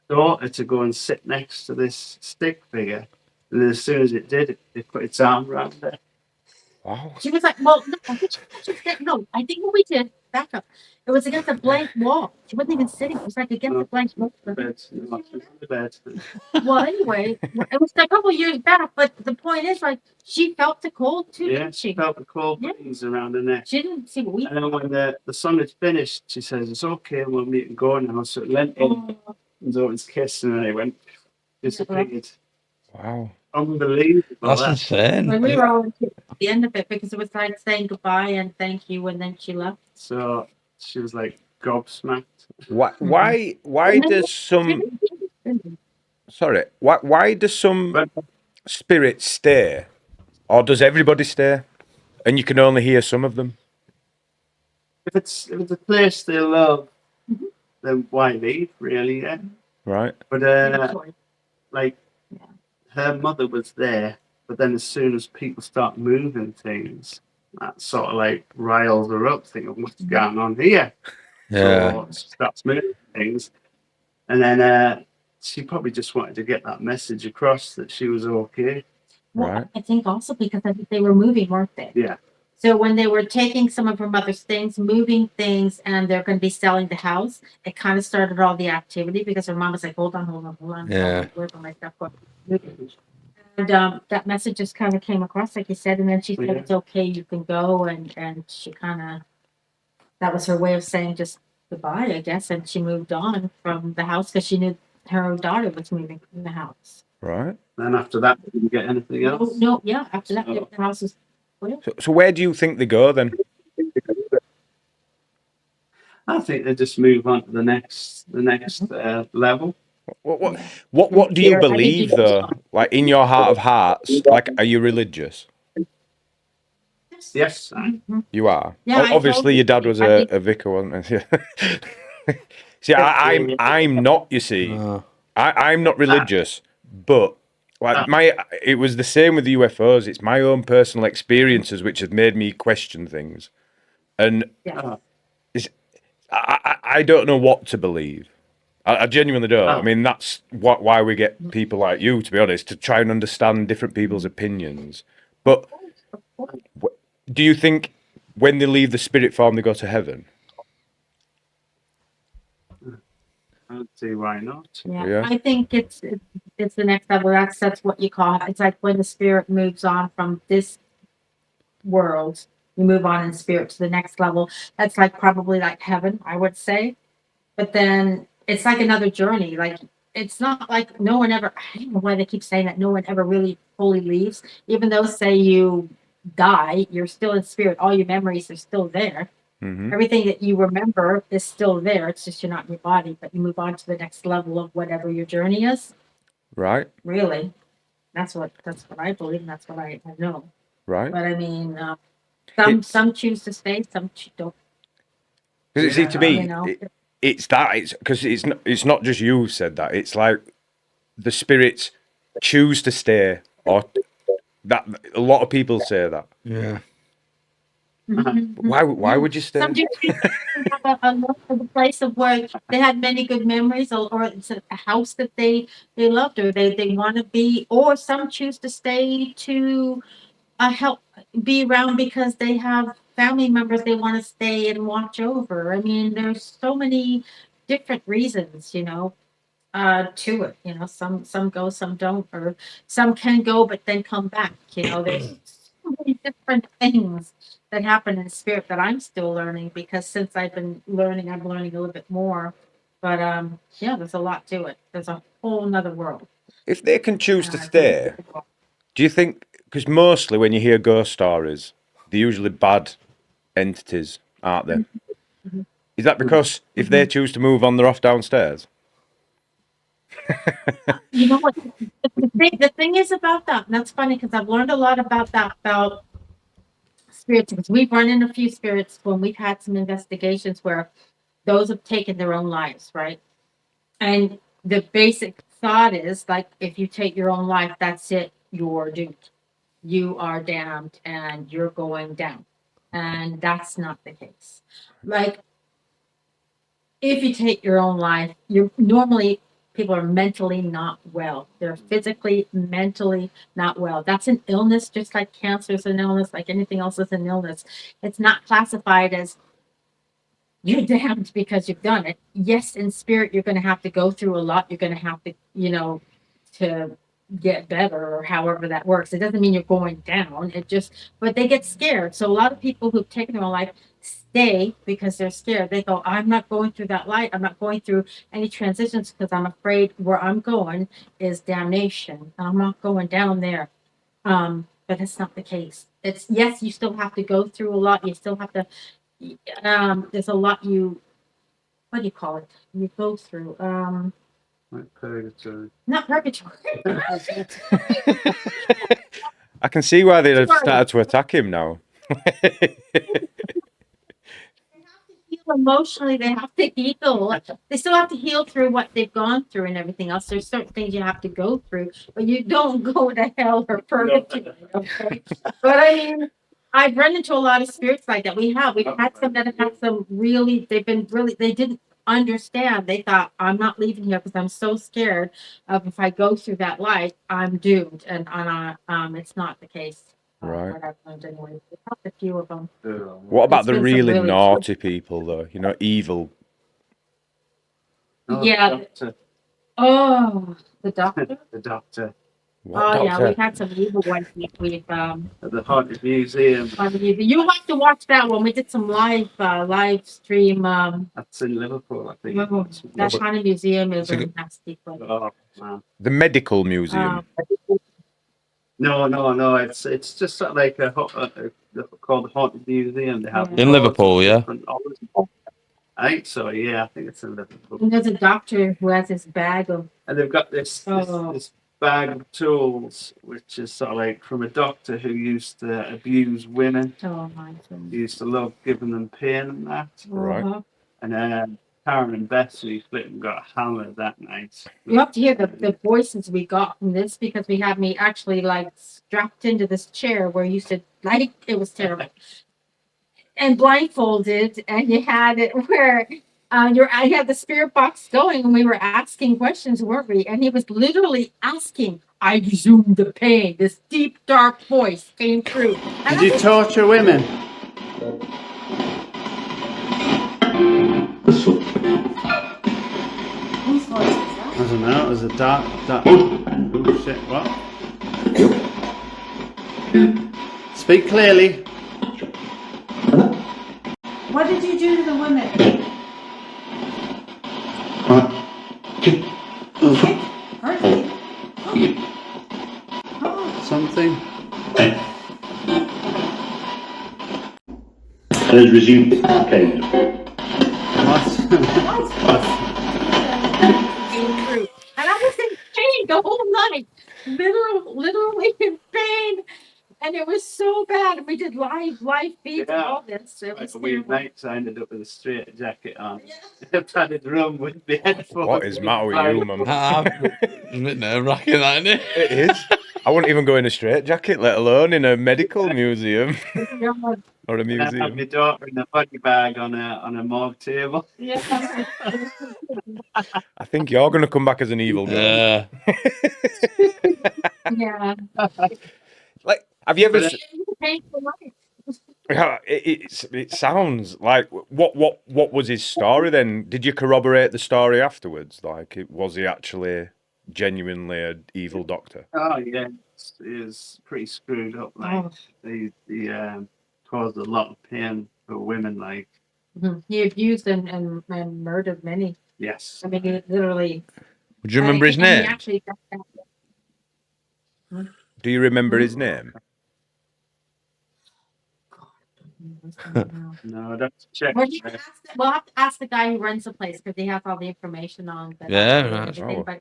daughter to go and sit next to this stick figure, and then as soon as it did, it put its arm around her. Wow. She was like, well, no, I think what we did, back up. It was against a blank wall. She wasn't even sitting. It was like against a blank wall. The bed, the bed. Well, anyway, it was a couple years back, but the point is, like, she felt the cold too, Yeah, didn't she she? felt the cold breeze around her neck. She didn't see what we. And then when the song had finished, she says, "It's okay, we'll meet and go now." So it went in, and Zoe's kissed, and then it went disappeared. Wow. Unbelievable. That's that. insane. When we were all at the end of it because it was like saying goodbye and thank you, and then she left. So she was like gobsmacked. Why does some why does some spirits stay, or does everybody stay, and you can only hear some of them? If it's a place they love, then why leave? Really, yeah. Right. But like her mother was there, but then as soon as people start moving things, that sort of like riles her up, thinking, "What's going on here?" Yeah. So she starts moving things, and then she probably just wanted to get that message across that she was okay. Well, Right. I think also because I think they were moving, weren't they? Yeah. So when they were taking some of her mother's things, moving things, and they're going to be selling the house, it kind of started all the activity because her mom was like, "Hold on, Yeah. where's my stuff going?" And that message just kind of came across, like you said, and then she said, "It's okay, you can go," and she kind of that was her way of saying just goodbye, I guess, and she moved on from the house because she knew her daughter was moving from the house. Right. Then after that, we didn't get anything else. No, yeah, after that, the house was. So where do you think they go then? I think they just move on to the next level. What do you believe though? Like in your heart of hearts, like are you religious? Yes. Yes. Mhm. You are. Yeah, I Obviously, told your you. dad was I a think- vicar, wasn't he? See, I'm not. You see, I'm not religious, but like it was the same with the UFOs. It's my own personal experiences which have made me question things, and Yeah. I don't know what to believe. I genuinely don't. I mean, that's why we get people like you, to be honest, to try and understand different people's opinions. But do you think when they leave the spirit form, they go to heaven? I don't see why not. Yeah, Yeah. I think it's the next level. That's what you call it. It's like when the spirit moves on from this world, you move on in spirit to the next level. That's like probably like heaven, I would say. But then it's like another journey. Like it's not like no one ever. I don't know why they keep saying that no one ever really fully leaves. Even though say you die, you're still in spirit. All your memories are still there. Mm-hmm. Everything that you remember is still there. It's just you're not in your body, but you move on to the next level of whatever your journey is. Right. Really, that's what I believe. And that's what I know. Right. But I mean, It's some choose to stay, some don't. because see, to me, You know, it's that. It's because it's not just you who said that. It's like the spirits choose to stay, or that a lot of people say that. Yeah. Why would you stay? Some do have a love for the place of where they had many good memories, or it's a house that they loved, or they want to be, or some choose to stay to help be around because they have family members they want to stay and watch over. I mean, there's so many different reasons, to it. Some go, some don't, or some can go but then come back. There's so many different things that happen in spirit that I'm still learning because since I've been learning, I'm learning a little bit more. But yeah, there's a lot to it. There's a whole nother world. If they can choose And to I think it's stay, do you think? Because mostly when you hear ghost stories, they're usually bad entities, aren't they? Mhm. Is that because if they choose to move on, they're off downstairs? You know what? The thing is about that, and that's funny because I've learned a lot about that, about spirits, because we've run into a few spirits when we've had some investigations where those have taken their own lives, right? And the basic thought is like, if you take your own life, that's it, you're doomed. You are damned and you're going down. And that's not the case. Like, if you take your own life, you're normally people are mentally not well. They're physically, mentally not well. That's an illness, just like cancer is an illness, like anything else is an illness. It's not classified as you're damned because you've done it. Yes, in spirit, you're going to have to go through a lot. You're going to have to, to get better or however that works. It doesn't mean you're going down. But they get scared. So a lot of people who've taken their own life stay because they're scared. They go, I'm not going through that light. I'm not going through any transitions because I'm afraid where I'm going is damnation. I'm not going down there. But that's not the case. It's yes, you still have to go through a lot. You still have to there's a lot what do you call it? You go through. Like purgatory. Not purgatory. I can see why they'd have Sorry. started to attack him now. Heal emotionally, they have to heal. They still have to heal through what they've gone through and everything else. There's certain things you have to go through, but you don't go to hell or purgatory. Okay? But I mean, I've run into a lot of spirits like that. We've had some that have had some really, they didn't understand. They thought, I'm not leaving here because I'm so scared of if I go through that life, I'm doomed. And it's not the case. Right. What I've learned anyway. There's a few of them. What about It's the been some really really- naughty people, though? Evil. Oh, Yeah. The doctor. Oh, the doctor. The doctor What Yeah, doctor? we've had some evil ones. We've at the Haunted Museum. you have to watch that one. We did some live stream. That's in Liverpool, I think. That haunted museum is So- a nasty place. Oh, man. The medical museum. No. It's just sort of like called the Haunted Museum. They have In loads of Liverpool, yeah? different- I think so. Yeah, I think it's in Liverpool. And there's a doctor who has this bag of And they've got this Oh. this bag of tools, which is sort of like from a doctor who used to abuse women. Oh my He goodness. used to love giving them pain and that. Right. Uh-huh. And Karen and Betsy flipping got hammered that night. You have to hear the voices we got from this because we had me actually like strapped into this chair where you said like it was terrible. And blindfolded, and you had it where I had the spirit box going, and we were asking questions, weren't we? And he was literally asking. I resumed the pain. This deep, dark voice came through. And Did you torture women? whose voice is that? I don't know. It was a dark. Shit. What? Speak clearly. What did you do to the women? Hurt you? Oh. Something. Has resumed its pain. What? Came through. And I was in pain the whole night. Literally in pain. And it was so bad. And we did live feeds and all this. It was Like a weird terrible. night, so I ended up with a straight jacket on. I padded room with the headphones. What is matter with you, mum? It's a bit nerve-wracking, that, isn't it? It is. I wouldn't even go in a straitjacket, let alone in a medical museum or a And I had my museum. daughter in a body bag on a morgue table. Yeah. I think you're going to come back as an evil girl. Yeah. Like, have you ever? But, Painful life. Yeah, it sounds like what was his story then? Did you corroborate the story afterwards? Like, was he actually genuinely an evil doctor? Oh yeah, he was pretty screwed up. Like Oh. he caused a lot of pain for women. Like He abused and murdered many. yes, I mean, he literally. Would you remember his and he name? actually. Do you remember his name? no, that's check. Well, we'll have to ask the guy who runs the place because he has all the information on the Yeah, and right. everything, Oh. but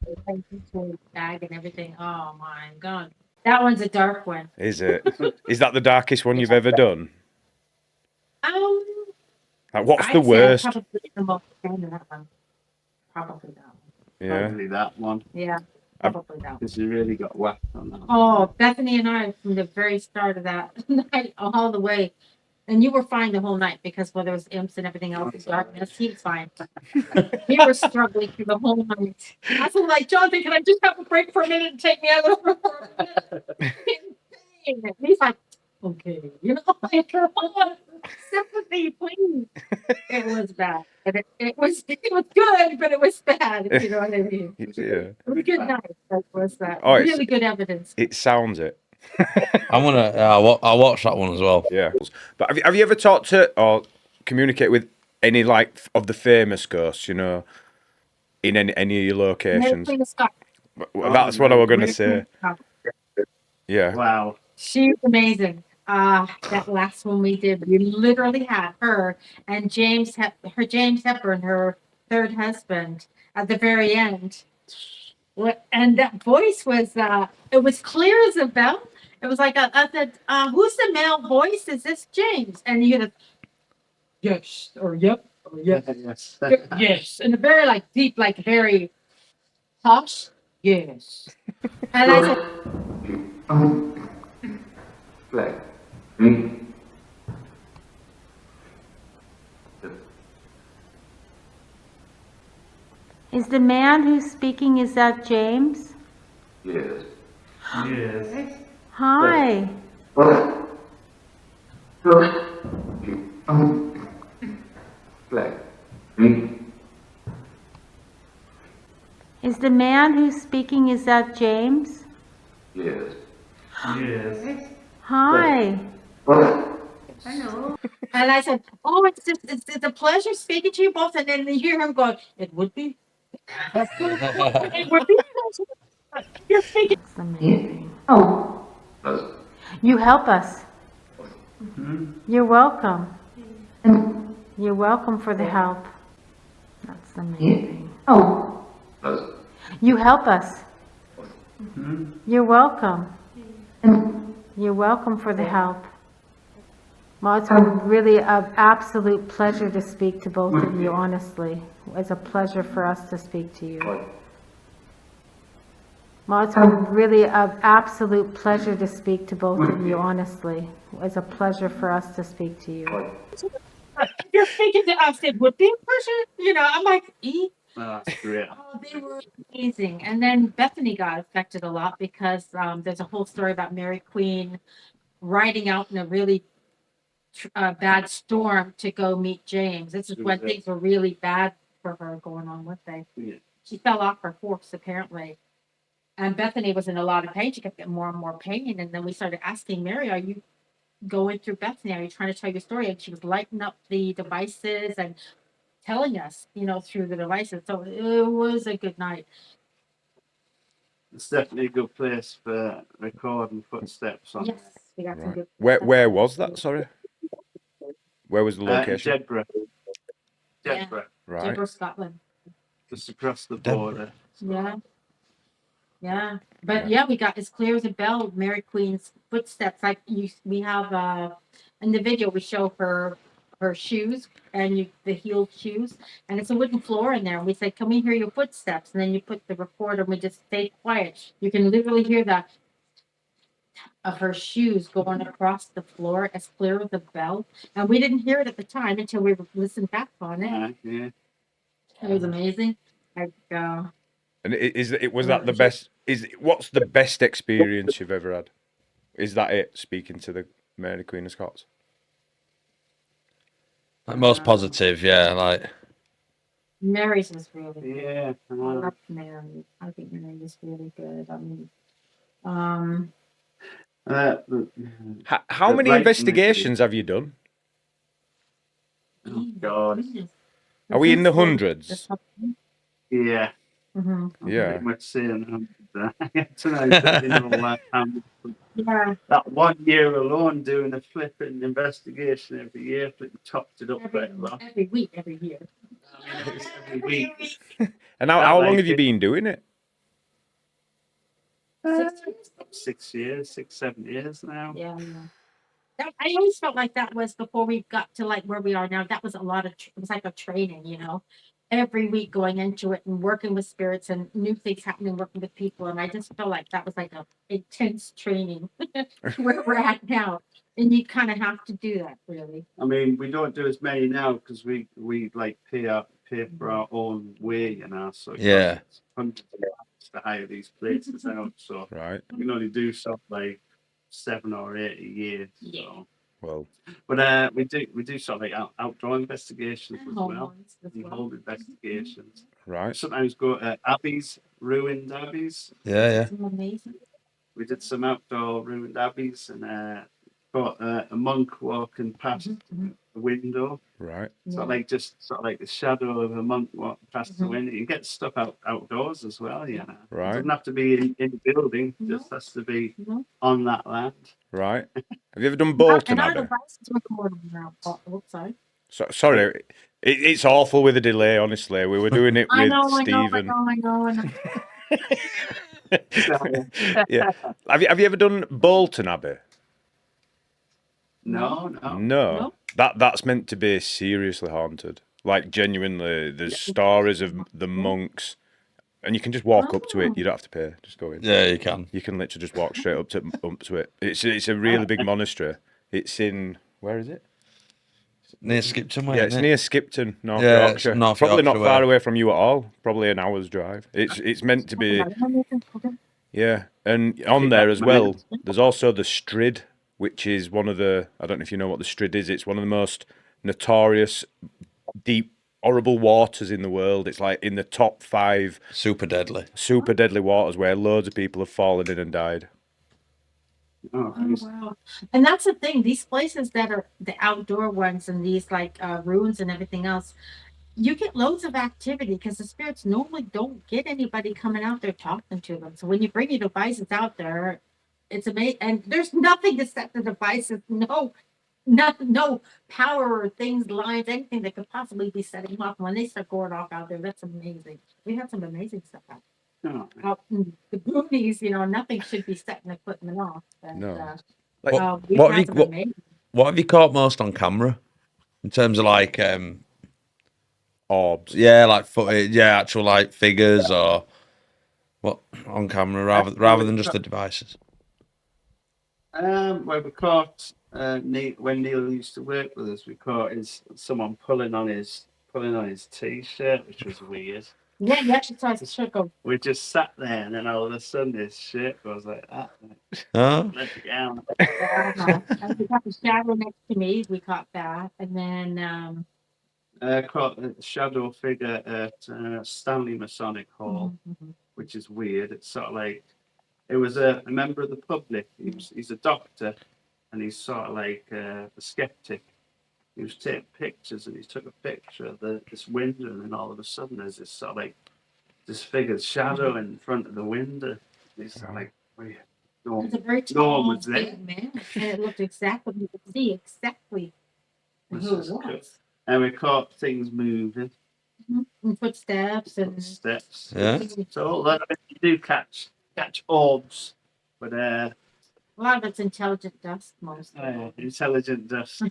the bag and everything. Oh my god, that one's a dark one. Is it? Is that the darkest one you've ever done? Like, what's I'd the say worst? Probably the most fan of that one. Probably that one. Yeah. Probably that one Yeah, probably that one. because you really got whacked on that. Oh, Bethany and I from the very start of that night all the way. And you were fine the whole night because there was imps and everything else was darkness. He was fine. We were struggling through the whole night. I was like, Jonathan, can I just have a break for a minute and take me out of the room for a minute? And he's like, okay, you know, like, sympathy, please. It was bad. And it was good, but it was bad, if you know what I mean. Yeah. It was a good night. That was Oh, it's- really good evidence. It sounds it. I'm gonna. I'll watch that one as well. Yeah. But have you ever talked to or communicate with any like of the famous ghosts? You know, in any of your locations. Never Scott. Well, that's what I was gonna say. Yeah. Wow. She's amazing. That last one we did, we literally had her and James Hepburn, her third husband, at the very end. And that voice was it was clear as a bell. It was like I said, who's the male voice? Is this James? And you get yes or yep or yes. Yes. Yes. And a very like deep, like very posh. Yes. And I said, Play. Is the man who's speaking, is that James? Yes. Hi. Play. Is the man who's speaking, is that James? Yes. Hi. and I said, oh, it's a pleasure speaking to you both. And then you hear him go, it would be. It would be. You're speaking. That's amazing. Oh, You help us. You're welcome. You're welcome for the help. That's amazing. oh, You help us. You're welcome. You're welcome for the help. Well, it's been really an absolute pleasure to speak to both of you, honestly. It's a pleasure for us to speak to you. Well, it's been really an absolute pleasure to speak to both of you, honestly. It's a pleasure for us to speak to you. You're thinking that I said, would be a pleasure? You know, I'm like, That's great. oh, they were amazing. And then Bethany got affected a lot because there's a whole story about Mary Queen riding out in a really bad storm to go meet James. This is when things were really bad for her going on with things. Yeah. She fell off her horse, apparently. And Bethany was in a lot of pain. She kept getting more and more pain. And then we started asking Mary, are you going through Bethany? Are you trying to tell your story? And she was lighting up the devices and telling us, you know, through the devices. So it was a good night. It's definitely a good place for recording footsteps on Yes, we got some Right. good. Where was that? Sorry. Where was the location? Jedburgh. Yeah. Jedburgh, Right. Jedburgh, Scotland. just across the border. Yeah. Yeah. But Yeah. yeah, we got as clear as a bell, Mary Queen's footsteps. Like we have in the video we show her shoes and the heeled shoes, and it's a wooden floor in there. And we said, "Can we hear your footsteps?" And then you put the recorder, and we just stay quiet. You can literally hear that of her shoes going across the floor as clear as a bell. And we didn't hear it at the time until we listened back on it. Yeah. It was amazing. Like, And was that the best? What's the best experience you've ever had? Is that it? Speaking to the Mary Queen of Scots. Like most positive, yeah. Like Mary's was really good. Yeah. I loved Mary. I think Mary was really good. I mean, How The many right investigations have you done? Oh, God. goodness. Are we in the hundreds? Yeah. Mm-hmm. Yeah. Pretty much saying tonight, you know, like, Yeah. that 1 year alone doing a flipping investigation every year, flipping topped it up quite a lot. Every week, every year. I mean, it's every week. And how long have you been doing it? 6 6 years, years. 7 years now. Yeah. I always felt like that was before we got to like where we are now. That was a lot of it was like a training, you know, every week going into it and working with spirits and new things happening, working with people, and I just felt like that was like a intense training where we're at now, and you kind of have to do that really. I mean, we don't do as many now because we like pay for our own way, you know. So it Yeah. costs hundreds of pounds to hire these places out. So Right. we can only do stuff like 7 or 8 a year. Yeah. So. Well. But we do sort of like outdoor investigations as Home well. ones as We well. hold investigations. Right. Sometimes go to abbeys, ruined abbeys. yeah. Amazing. We did some outdoor ruined abbeys and caught a monk walking past the window. Right. Sort of like the shadow of a monk walking past the window. You get stuff outdoors as well, you know. Right. It doesn't have to be in the building, just has to be on that land. Right. Have you ever done Bolton And our Abbey? devices recording now. Oh, sorry. Sorry, it's awful with the delay. Honestly, we were doing it with Stephen. I know. Yeah. Have you ever done Bolton Abbey? No. No. That's meant to be seriously haunted. Like genuinely, there's stories of the monks, and you can just walk up to it. You don't have to pay. Just go in. Yeah, you can. You can literally just walk straight up to it. It's a really big monastery. It's in where is it? Near Skipton, Yeah, it's near Skipton, North Yeah, Yorkshire. it's North Probably not Yorkshire far way. away from you at all. Probably an hour's drive. It's meant to be. Yeah, and on there as well, there's also the Strid, which is one of the. I don't know if you know what the Strid is. It's one of the most notorious, deep, horrible waters in the world. It's like in the top 5 Super deadly. super deadly waters where loads of people have fallen in and died. Oh, Oh, wow. And that's the thing, these places that are the outdoor ones and these like ruins and everything else, you get loads of activity because the spirits normally don't get anybody coming out there talking to them. So when you bring your devices out there, it's amazing. And there's nothing to set the devices, no power or things, lines, anything that could possibly be setting off. When they start going off out there, that's amazing. We had some amazing stuff out. Oh, out in the boonies, nothing should be setting equipment off. And, No. we What have found you some amazing. what have you caught most on camera in terms of like Orbs. yeah, like footage, yeah, actual like figures or what on camera rather than just the devices. Well, we caught when Neil used to work with us. We caught someone pulling on his t-shirt, which was weird. Yeah, you exercise the circle. We just sat there, and then all of a sudden, his shirt goes like that. Huh? Let it down. And we got the shadow next to me. We caught that. And then, Caught a shadow figure at Stanley Masonic Hall, mhm. which is weird. It's sort of like it was a member of the public. He's a doctor, and he's sort of like a skeptic. He was taking pictures, and he took a picture of this window, and then all of a sudden, there's this sort of like this figure's shadow in front of the window. He's sort of like, wait, no, It's a very no one tall, was there. big man. And it looked exactly, you could see exactly This who it is cool. was. And we caught things moving, And footsteps and steps. Yeah. So a lot of it you do catch orbs, but a lot of it's intelligent dust, most of it. intelligent dust.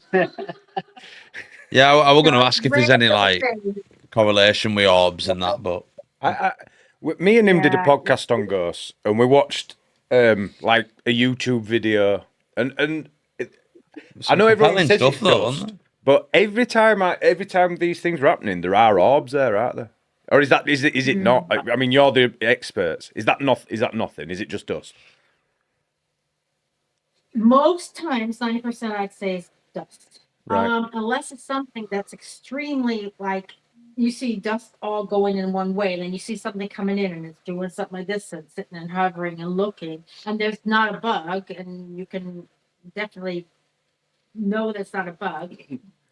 Yeah, I was going to ask if there's any Rare like things. correlation with orbs and that, but Me and him did a Yeah. podcast on ghosts, and we watched like a YouTube video, and I know everyone compelling says stuff it's though, ghost, wasn't it? but every time these things are happening, there are orbs there, aren't there? Or is it not? I mean, you're the experts. Is that nothing? Is it just dust? Most times, 90% I'd say is dust. Right. Unless it's something that's extremely like you see dust all going in one way, and then you see something coming in and it's doing something like this and sitting and hovering and looking, and there's not a bug, and you can definitely know that's not a bug,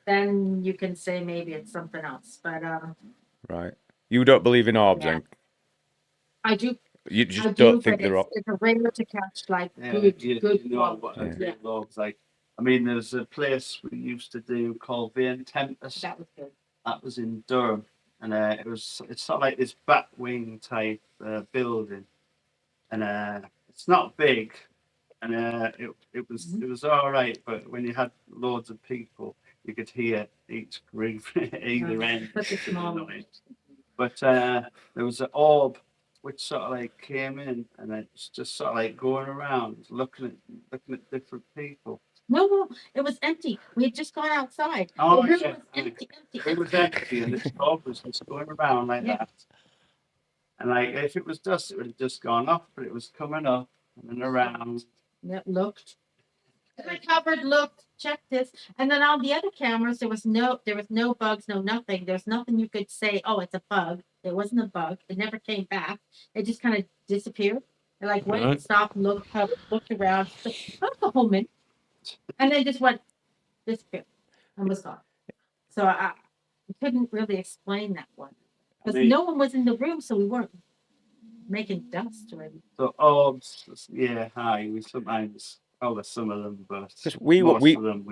then you can say maybe it's something else. But Right. You don't believe in orbs, Yeah. then? I do. You I just do, don't think but they're it's, up. it's a rare to catch like Yeah, good you know what quality. a Yeah, log's like. I mean, there's a place we used to do called Vane Tempest. that was good. That was in Durham, and it's sort of like this back wing type building, and it's not big, and it was all right, but when you had loads of people, you could hear each group either end. Such a which was small annoying. But there was an orb which sort of like came in, and it's just sort of like going around looking at different people. No, it was empty. We had just gone outside. Oh, The room yeah. was empty. It was empty, and this orb was just going around like Yeah. that. And like if it was dust, it would have just gone off, but it was coming up and then around. Yep, looked. I covered, looked, checked this, and then on the other cameras there was no bugs, no nothing. There was nothing you could say, oh, it's a bug. It wasn't a bug. It never came back. It just kind of disappeared. It like went, Right. stopped, looked around, about the whole minute, and then just went disappeared and was gone. So I couldn't really explain that one because mean- no one was in the room, so we weren't making dust or anything. So orbs, yeah, hi. We sometimes call some of them, but 'Cause most of them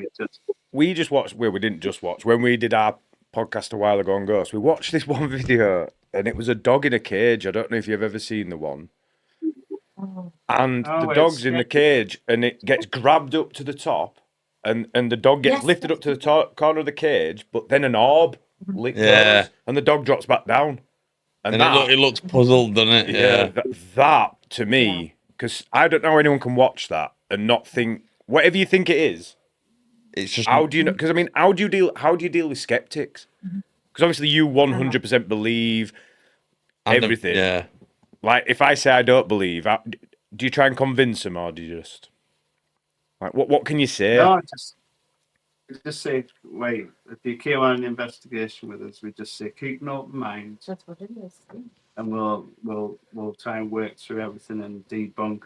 we just watched. Well, we didn't just watch. When we did our podcast a while ago on ghosts, we watched this one video, and it was a dog in a cage. I don't know if you've ever seen the one. Oh, And Oh, the it's dog's in the sketchy. cage, and it gets grabbed up to the top, and the dog gets Yes, lifted up to the corner of the cage, but then an orb goes, Yeah. and the dog drops back down. And it looks puzzled, doesn't it? yeah, that to me, because I don't know how anyone can watch that and not think whatever you think it is. It's just How do you know? Because I mean, how do you deal with skeptics? Because obviously you 100% believe and everything. yeah. Like if I say I don't believe, do you try and convince them, or do you just like what can you say? No, just say, wait. If you came on an investigation with us, we just say keep an open mind, that's what it is. and we'll try and work through everything and debunk.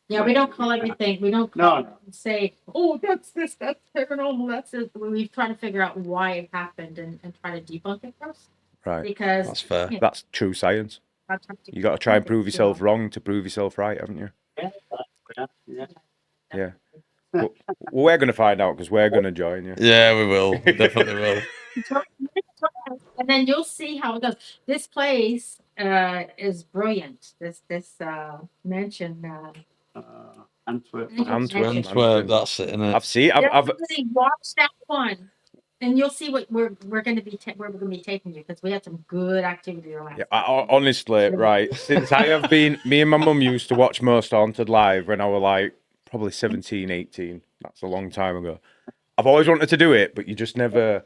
Yeah, we don't call everything. We don't No, call no. say, oh, that's this, that's paranormal, that's it. We try to figure out why it happened and try to debunk it first. Right, Because That's fair. Yeah. that's true science. I'll talk to You got to try and prove you. yourself wrong to prove yourself right, haven't you? Yeah. Yeah. Well, we're going to find out because we're going to join you. Yeah, we will. Definitely will. And then you'll see how it goes. This place, is brilliant. This mansion. Antwerp. Antwerp, that's it, innit? I've seen. I've Definitely watch that one, and you'll see what we're going to be where we're going to be taking you because we had some good activity around. Yeah, honestly, right, since I have been, me and my mum used to watch Most Haunted live when I was like probably 17, 18. That's a long time ago. I've always wanted to do it, but you just never,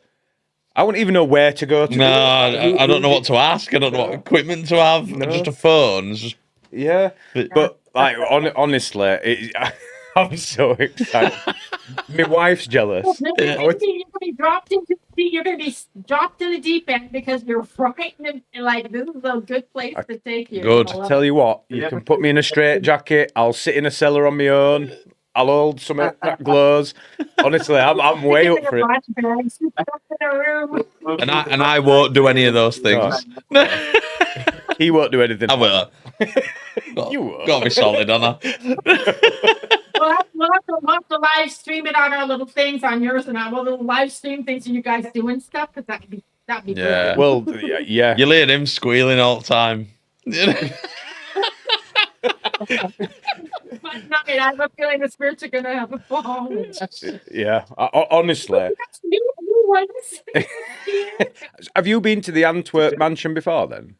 I wouldn't even know where to go to No, do it. I don't know what to ask. I don't know what equipment to have. No. Just a phone. It's just Yeah, but like, honestly, I'm so excited. My wife's jealous. You're going to be dropped into the deep end because you're frightened and like this is a good place to take you. Good. I love Tell it. you what, you can put me in a straight jacket. I'll sit in a cellar on my own. I'll hold something that glows. Honestly, I'm way up for it. and I won't do any of those things. He won't do anything. I will. You won't. Gotta be solid, Anna. We'll have to live stream it on our little things on yours and our little live stream things of you guys doing stuff because that'd be Yeah. Well, yeah. You hear him squealing all the time. But no, I have a feeling the spirits are gonna have a ball. Yeah. Honestly, New ones. have you been to the Antwerp mansion before then?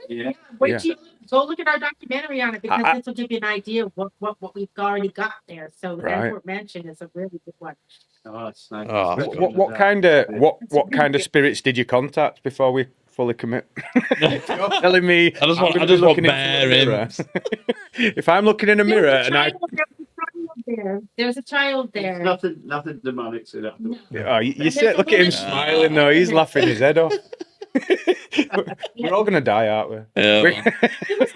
Yeah. Wait Yeah. till you go look at our documentary on it because I- this will give you an idea of what we've already got there. So the Right. Antwerp Mansion is a really good one. Oh, that's nice. Oh. What kind of spirits did you contact before we fully commit? You're telling me I just want looking into a bearing. mirror. If I'm looking in a mirror and There's a child there. Nothing demonic to that. No. oh, you see, look at him smiling though. He's laughing his head off. We're all gonna die, aren't we? Yeah. There's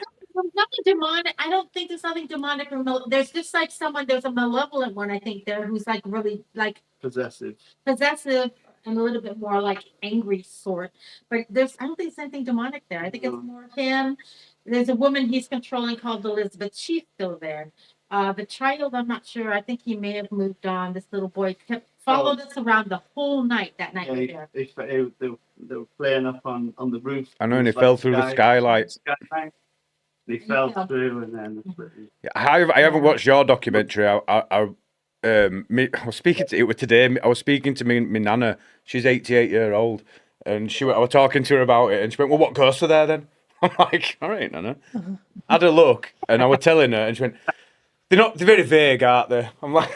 nothing demonic. I don't think there's nothing demonic or there's just like there's a malevolent one I think there who's like really like Possessive and a little bit more like angry sort. But I don't think there's anything demonic there. I think it's more him. There's a woman he's controlling called Elizabeth. She's still there. The child, I'm not sure. I think he may have moved on. This little boy followed us around the whole night that night. Yeah, they were playing up on the roof. I know, and he fell through the skylight. He fell through, and then. I haven't watched your documentary. I was speaking to it today. I was speaking to my nana. She's 88 years old, and I was talking to her about it, and she went, "Well, what ghosts are there then?" I'm like, "All right, nana." I had a look, and I was telling her, and she went, they're very vague, aren't they? I'm like,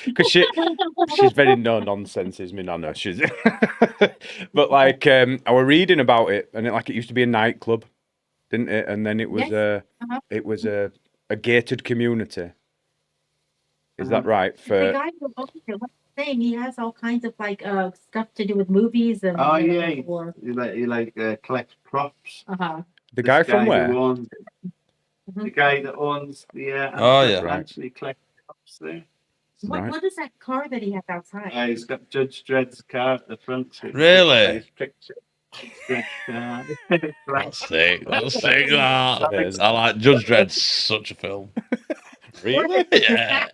because she's very no nonsense, is my nana. She's, but like, I was reading about it, and it used to be a nightclub, didn't it? And then it was a gated community. Is that right? The guy who owns it, what's his name? He has all kinds of like stuff to do with movies and. Oh yeah, he collects props. The guy from where? The guy that owns the actually collects props there. What is that car that he has outside? He's got Judge Dredd's car at the front. Really? That's sick. That's sick. That. I like Judge Dredd's such a film. Really? Yeah.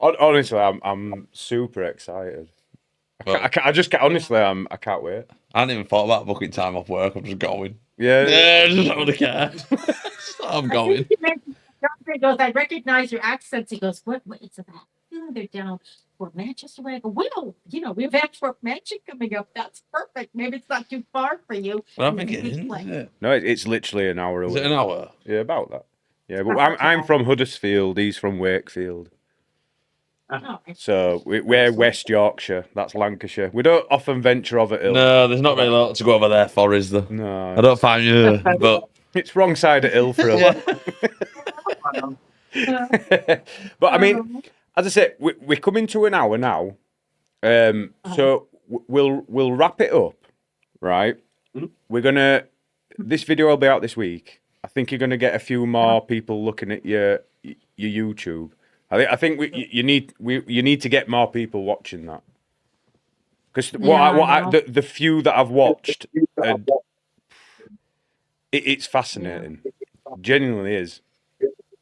Honestly, I'm super excited. I can't wait. I hadn't even thought about booking time off work. I'm just going. Yeah, just don't really care. I'm going. He goes, I recognize your accents. He goes, what is that? They're down for Manchester. I go, well, we have Antwerp Mansion coming up. That's perfect. Maybe it's not too far for you. I think it is, isn't it? No, it's literally an hour away. Is it an hour? Yeah, about that. Yeah, but I'm from Huddersfield. He's from Wakefield. So we're West Yorkshire. That's Lancashire. We don't often venture over hill. No, there's not really a lot to go over there for, is there? No. I don't find you, but it's wrong side of hill for us. But I mean, as I said, we're coming to an hour now. So we'll wrap it up, right? We're gonna. This video will be out this week. I think you're gonna get a few more people looking at your YouTube. I think you need to get more people watching that, because the few that I've watched, it's fascinating. Genuinely is.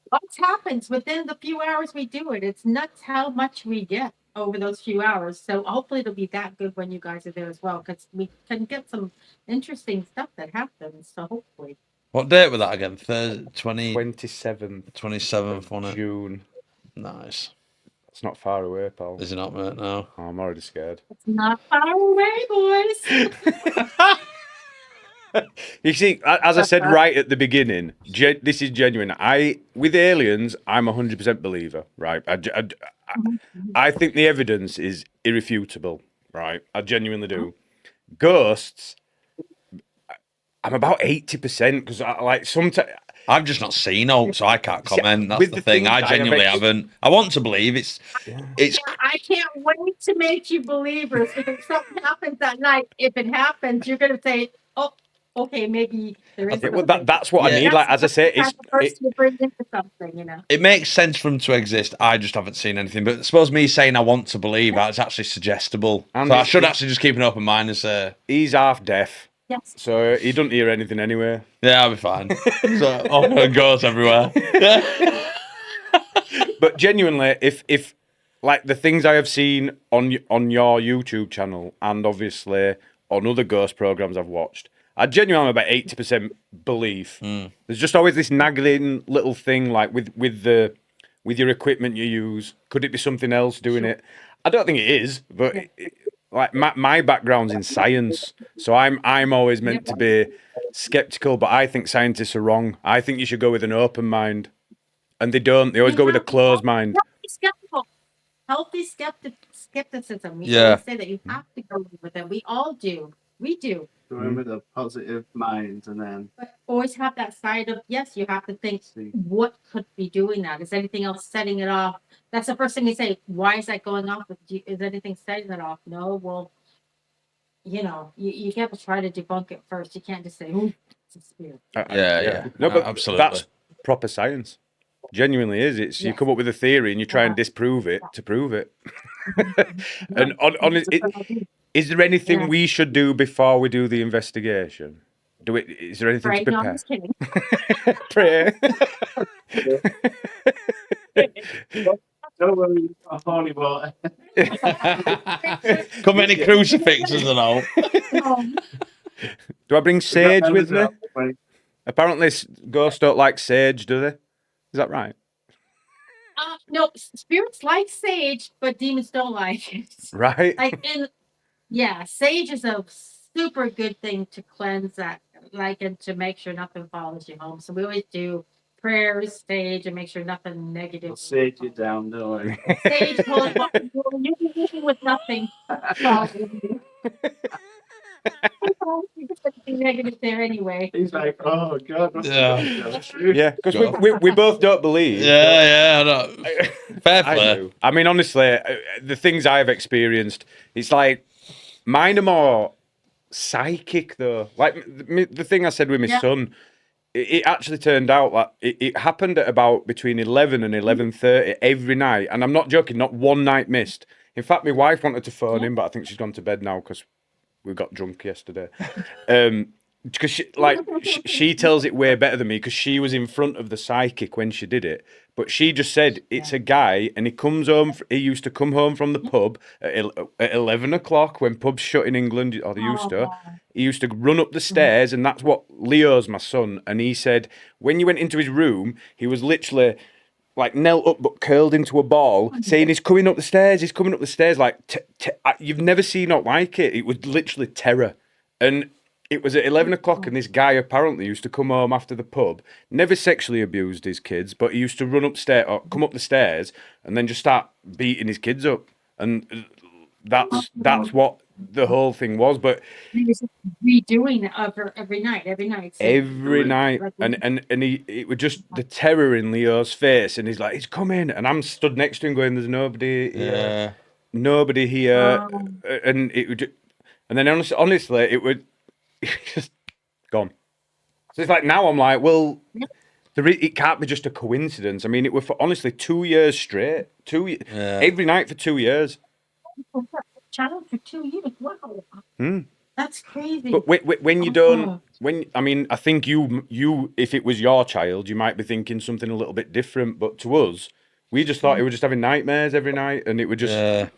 What happens within the few hours we do it? It's nuts how much we get. over those few hours. So hopefully it'll be that good when you guys are there as well, because we can get some interesting stuff that happens. So hopefully. What date was that again? Thursday, 27th 27th, wasn't it? June. Nice. It's not far away, pal. Is it not, mate? No. Oh, I'm already scared. It's not far away, boys. You see, as I said right at the beginning, this is genuine. With aliens, I'm 100% believer, right? I think the evidence is irrefutable, right? I genuinely do. Ghosts, I'm about 80% because sometimes. I've just not seen Hope, so I can't comment. That's with the the thing. things I I have genuinely haven't. I want to believe it's. I can't wait to make you believers. If something happens that night, if it happens, you're gonna say, "Oh, okay, maybe there is." Well, that's what I need. Like as I say, that's the first you bring into something, It makes sense for them to exist. I just haven't seen anything. But I suppose me saying I want to believe that's actually suggestible. And so I should actually just keep an open mind and say he's half deaf. Yes. So he doesn't hear anything anyway. Yeah, I'll be fine. So oh, ghosts everywhere. But genuinely, if like the things I have seen on your YouTube channel and obviously on other ghost programs I've watched, I genuinely am about 80% belief. There's just always this nagging little thing like with your equipment you use. Could it be something else doing it? I don't think it is, but like my background's in science, so I'm always meant to be skeptical, but I think scientists are wrong. I think you should go with an open mind, and they don't. They always go with a closed mind. Healthy skepticism. We Yeah. always say that you have to go with it. We all do. We do. Going with a positive mind, and then But always have that side of, yes, you have to think, what could be doing that? Is anything else setting it off? That's the first thing they say. Why is that going off? Is anything setting it off? No, well, you have to try to debunk it first. You can't just say, oh, it's a spirit. Yeah. No, but absolutely. that's proper science. Genuinely is. It's you come up with a theory and you try and disprove it to prove it. And is there anything we should do before we do the investigation? Is there anything to No, I'm prepare? just kidding. Pray. don't worry, holy water. Come any crucifixes and all. Do I bring sage with me? Apparently, ghosts don't like sage, do they? Is that right? No, spirits like sage, but demons don't like it. Right. Sage is a super good thing to cleanse that, and to make sure nothing follows you home. So we always do prayers, sage, and make sure nothing negative. We'll sage you down, don't worry. Sage, you'll be living with nothing. Negative there anyway. He's like, oh god. Yeah, because we both don't believe. Yeah, no. Fair play. I mean, honestly, the things I've experienced, it's like mine are more psychic though. Like the thing I said with my son, it actually turned out that it happened at about between 11 and 11:30 every night, and I'm not joking. Not one night missed. In fact, my wife wanted to phone him, but I think she's gone to bed now because we got drunk yesterday. Because she tells it way better than me because she was in front of the psychic when she did it. But she just said it's a guy and he comes home. He used to come home from the pub at 11 o'clock when pubs shut in England, or they used to. He used to run up the stairs, and that's what Leo's my son. And he said when you went into his room, he was literally like knelt up but curled into a ball, saying he's coming up the stairs. He's coming up the stairs. Like you've never seen not like it. It was literally terror, and it was at 11 o'clock, and this guy apparently used to come home after the pub, never sexually abused his kids, but he used to run upstairs or come up the stairs and then just start beating his kids up. And that's what the whole thing was. But he was redoing it every night. Every night. And it was just the terror in Leo's face, and he's like, he's coming. And I'm stood next to him going, there's nobody here. Nobody here. And it would, and then honestly, it would just gone. So it's like now I'm like, well, it can't be just a coincidence. I mean, it was for honestly 2 years straight, every night for 2 years. Channel for 2 years. Wow, that's crazy. But when you don't, I think you, if it was your child, you might be thinking something a little bit different. But to us, We just thought he was just having nightmares every night, and it would just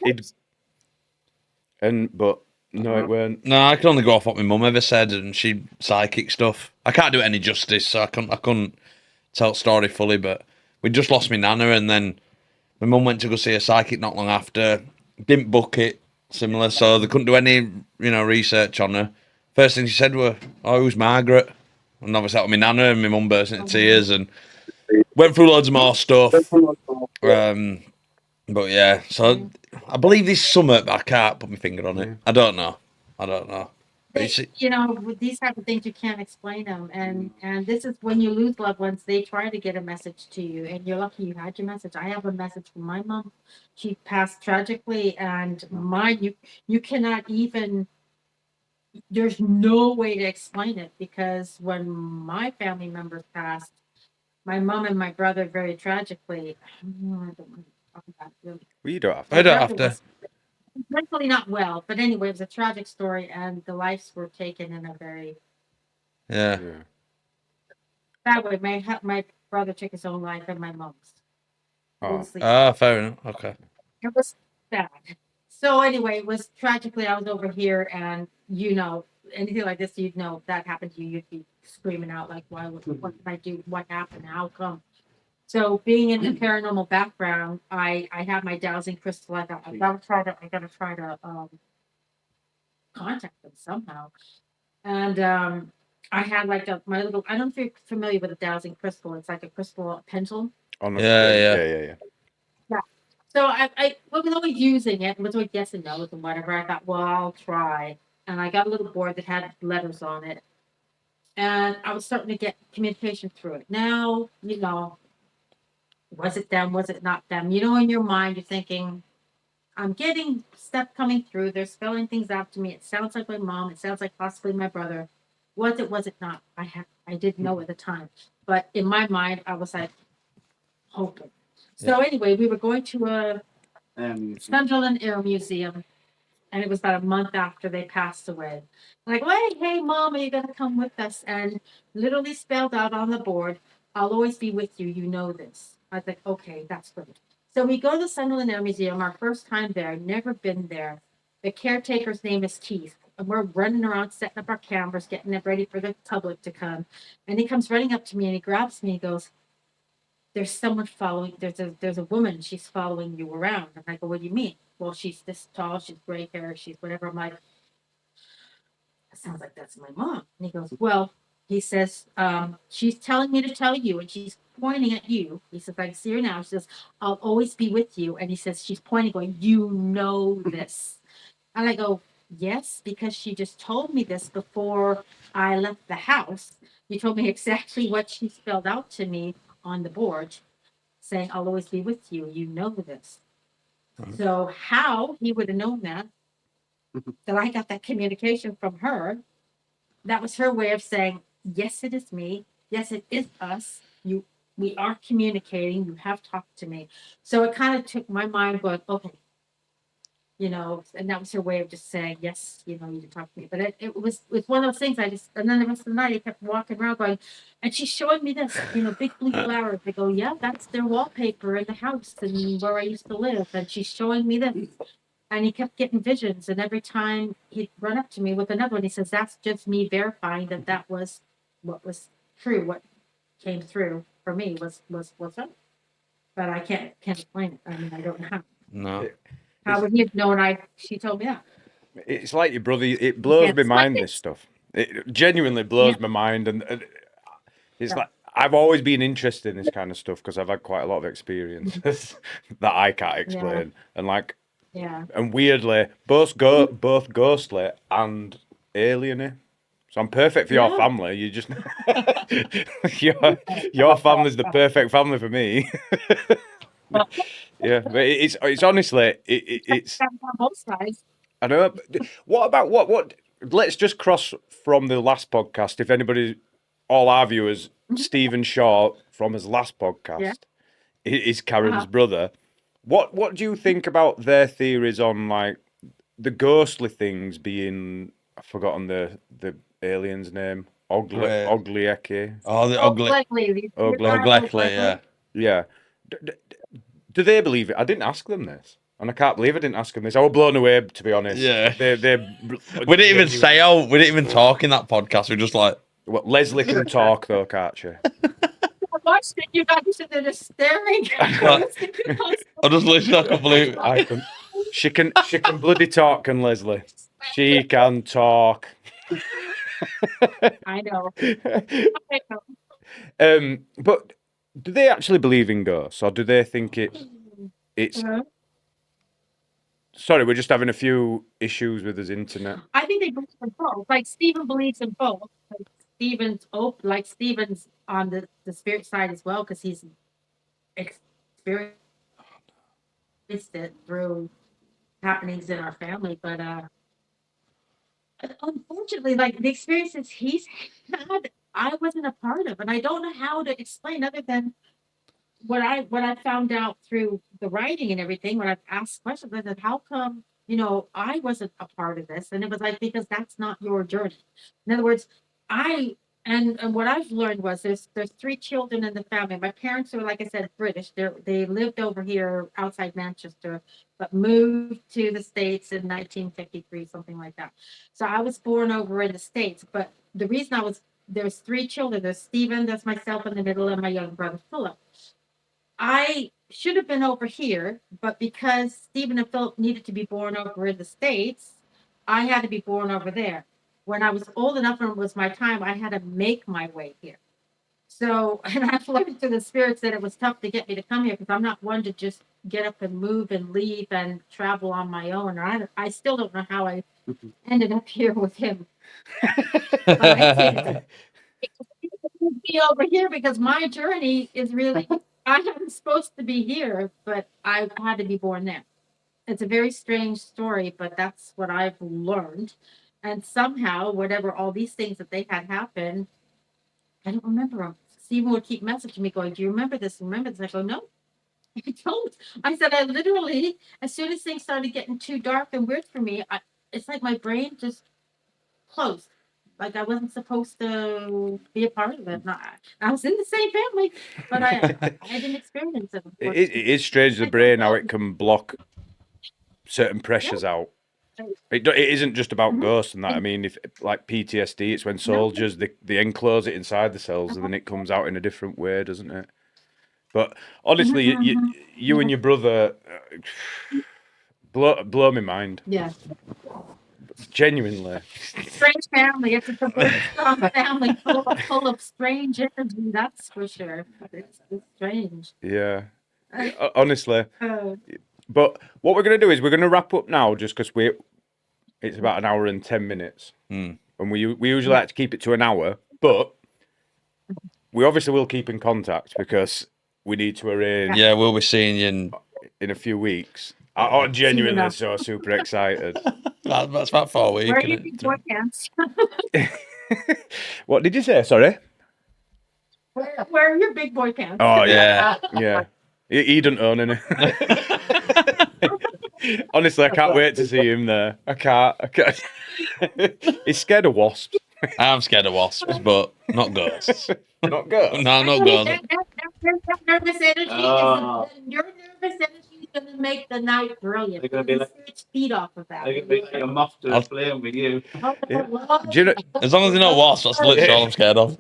but no, it weren't. No, I can only go off what my mum ever said, and she psychic stuff. I can't do it any justice, so I couldn't tell the story fully. But we just lost my nana, and then my mum went to go see a psychic not long after. Didn't book it, similar, so they couldn't do any research on her. First thing she said were, "Oh, who's Margaret?" And obviously that was my nana, and my mum burst into tears, and went through loads of more stuff. But yeah, so I believe this summer, but I can't put my finger on it. I don't know. With these type of things, you can't explain them, and this is when you lose loved ones. They try to get a message to you, and you're lucky you had your message. I have a message from my mom. She passed tragically, and mine, you cannot even. There's no way to explain it because when my family members passed, my mom and my brother very tragically. I don't want to talk about it really. Well, you don't have to. I don't have to. Was mentally not well, but anyway, it was a tragic story, and the lives were taken in a very Yeah. bad way. My brother took his own life, and my mom's. Fair enough. Okay. It was bad. So anyway, it was tragically. I was over here, and anything like this, if that happened to you, you'd be screaming out like, "Why? What did I do? What happened? How come?" So being in the paranormal background, I have my dowsing crystal. I gotta try to contact them somehow. And I had like my little. I don't know if you're familiar with a dowsing crystal. It's like a crystal pendulum. Yeah. Yeah. So I was always using it. Was always yes and no's and whatever. I thought, well, I'll try. And I got a little board that had letters on it. And I was starting to get communication through it. Now, was it them? Was it not them? In your mind, you're thinking, I'm getting stuff coming through. They're spelling things out to me. It sounds like my mom. It sounds like possibly my brother. Was it? Was it not? I didn't know at the time. But in my mind, I was like, hoping. So anyway, we were going to a Sunderland Air Museum, and it was about a month after they passed away. Like, hey, Mom, are you going to come with us? And literally spelled out on the board, I'll always be with you. You know this. I was like, okay, that's good. So we go to the Sunderland Air Museum, our first time there, never been there. The caretaker's name is Keith. And we're running around, setting up our cameras, getting it ready for the public to come. And he comes running up to me and he grabs me and goes, there's someone following, there's a woman, she's following you around. And I go, what do you mean? Well, she's this tall, she's gray hair, she's whatever. I'm like, that sounds like that's my mom. And he goes, well, he says, she's telling me to tell you, and she's pointing at you. He says, I can see her now. She says, I'll always be with you. And he says, she's pointing, going, you know this. And I go, yes, because she just told me this before I left the house. You told me exactly what she spelled out to me on the board, saying, I'll always be with you. You know this. So how he would have known that I got that communication from her, that was her way of saying, yes, it is me. Yes, it is us. We are communicating. You have talked to me. So it kind of took my mind going, okay, and that was her way of just saying, yes, you can talk to me. But it was one of those things and then the rest of the night I kept walking around going, and she's showing me this, big blue flowers. I go, yeah, that's their wallpaper in the house and where I used to live. And she's showing me this. And he kept getting visions. And every time he'd run up to me with another one, he says, that's just me verifying that was what was true. What came through for me was right. But I can't explain it. I mean, I don't know how. No. How would he have known she told me that? It's like your brother. It blows my mind, this stuff. It genuinely blows my mind. And it's like, I've always been interested in this kind of stuff because I've had quite a lot of experiences that I can't explain. And and weirdly, both ghostly and alien-y. So I'm perfect for your family. You just your family's the perfect family for me. Yeah, but it's honestly it's on both sides. I know. What about what? Let's just cross from the last podcast. If anybody, all our viewers, Stephen Shaw from his last podcast is Karen's brother. What do you think about their theories on like the ghostly things being? I've forgotten the alien's name. Ogliecki. Oh, the ugly. Ogliecki, Ogliecki, yeah. Yeah. Do they believe it? I didn't ask them this. And I can't believe I didn't ask them this. I was blown away, to be honest. Yeah. We We didn't even say, we didn't even talk in that podcast. We're just like, What, Leslie can talk, though, can't she? I watched it. You guys are just staring. I just literally, I can't believe it. I can. She can bloody talk, can Leslie? She can talk. I know. I know. But do they actually believe in ghosts, or do they think it's? Uh-huh. Sorry, we're just having a few issues with his internet. I think they believe in both. Like Stephen believes in both. Like Stephen's on the spirit side as well because he's experienced it through happenings in our family. But unfortunately, like the experiences he's had, I wasn't a part of, and I don't know how to explain other than what I found out through the writing and everything. When I've asked questions, I said, "How come I wasn't a part of this?" And it was like because that's not your journey. In other words, I and what I've learned was there's three children in the family. My parents are, like I said, British. They lived over here outside Manchester, but moved to the States in 1953, something like that. So I was born over in the States. But the reason there's three children. There's Stephen, that's myself in the middle, and my younger brother Philip. I should have been over here, but because Stephen and Philip needed to be born over in the States, I had to be born over there. When I was old enough and it was my time, I had to make my way here. So, and I've learned through the spirits that it was tough to get me to come here because I'm not one to just get up and move and leave and travel on my own. Or I still don't know how I ended up here with him. But I did. Be over here because my journey is really I am supposed to be here, but I had to be born there. It's a very strange story, but that's what I've learned. And somehow, whatever all these things that they had happen, I don't remember them. Stephen would keep messaging me going, "Do you remember this? Remember this?" I go, "No, I don't." I said, I literally, as soon as things started getting too dark and weird for me, it's like my brain just closed. Like I wasn't supposed to be a part of it. I was in the same family, but I didn't experience it. It is strange, the brain, how it can block certain pressures out. It isn't just about ghosts and that. I mean, if like PTSD, it's when soldiers, they enclose it inside the cells and then it comes out in a different way, doesn't it? But honestly, you and your brother blow my mind. Yeah. Genuinely. Strange family. It's a very strong family full of strange energy, that's for sure. It's strange. Yeah. Honestly. But what we're going to do is we're going to wrap up now just because it's about an hour and 10 minutes. And we usually like to keep it to an hour, but we obviously will keep in contact because we need to arrange. Yeah, we'll be seeing you in a few weeks. I'm genuinely so super excited. That's about 4 weeks. Where are your big boy pants? What did you say? Sorry? Where are your big boy pants? Oh, yeah. Yeah. He doesn't own any. Honestly, I can't wait to see him there. I can't. He's scared of wasps. I'm scared of wasps, but not ghosts. Not ghosts? No, not ghosts. That nervous energy your nervous energy is going to make the night brilliant. They're going to be like, feed off of that. they're going to be like a moth to flame with you. Yeah. Do you know, As long as they're not wasps, that's literally all I'm scared of.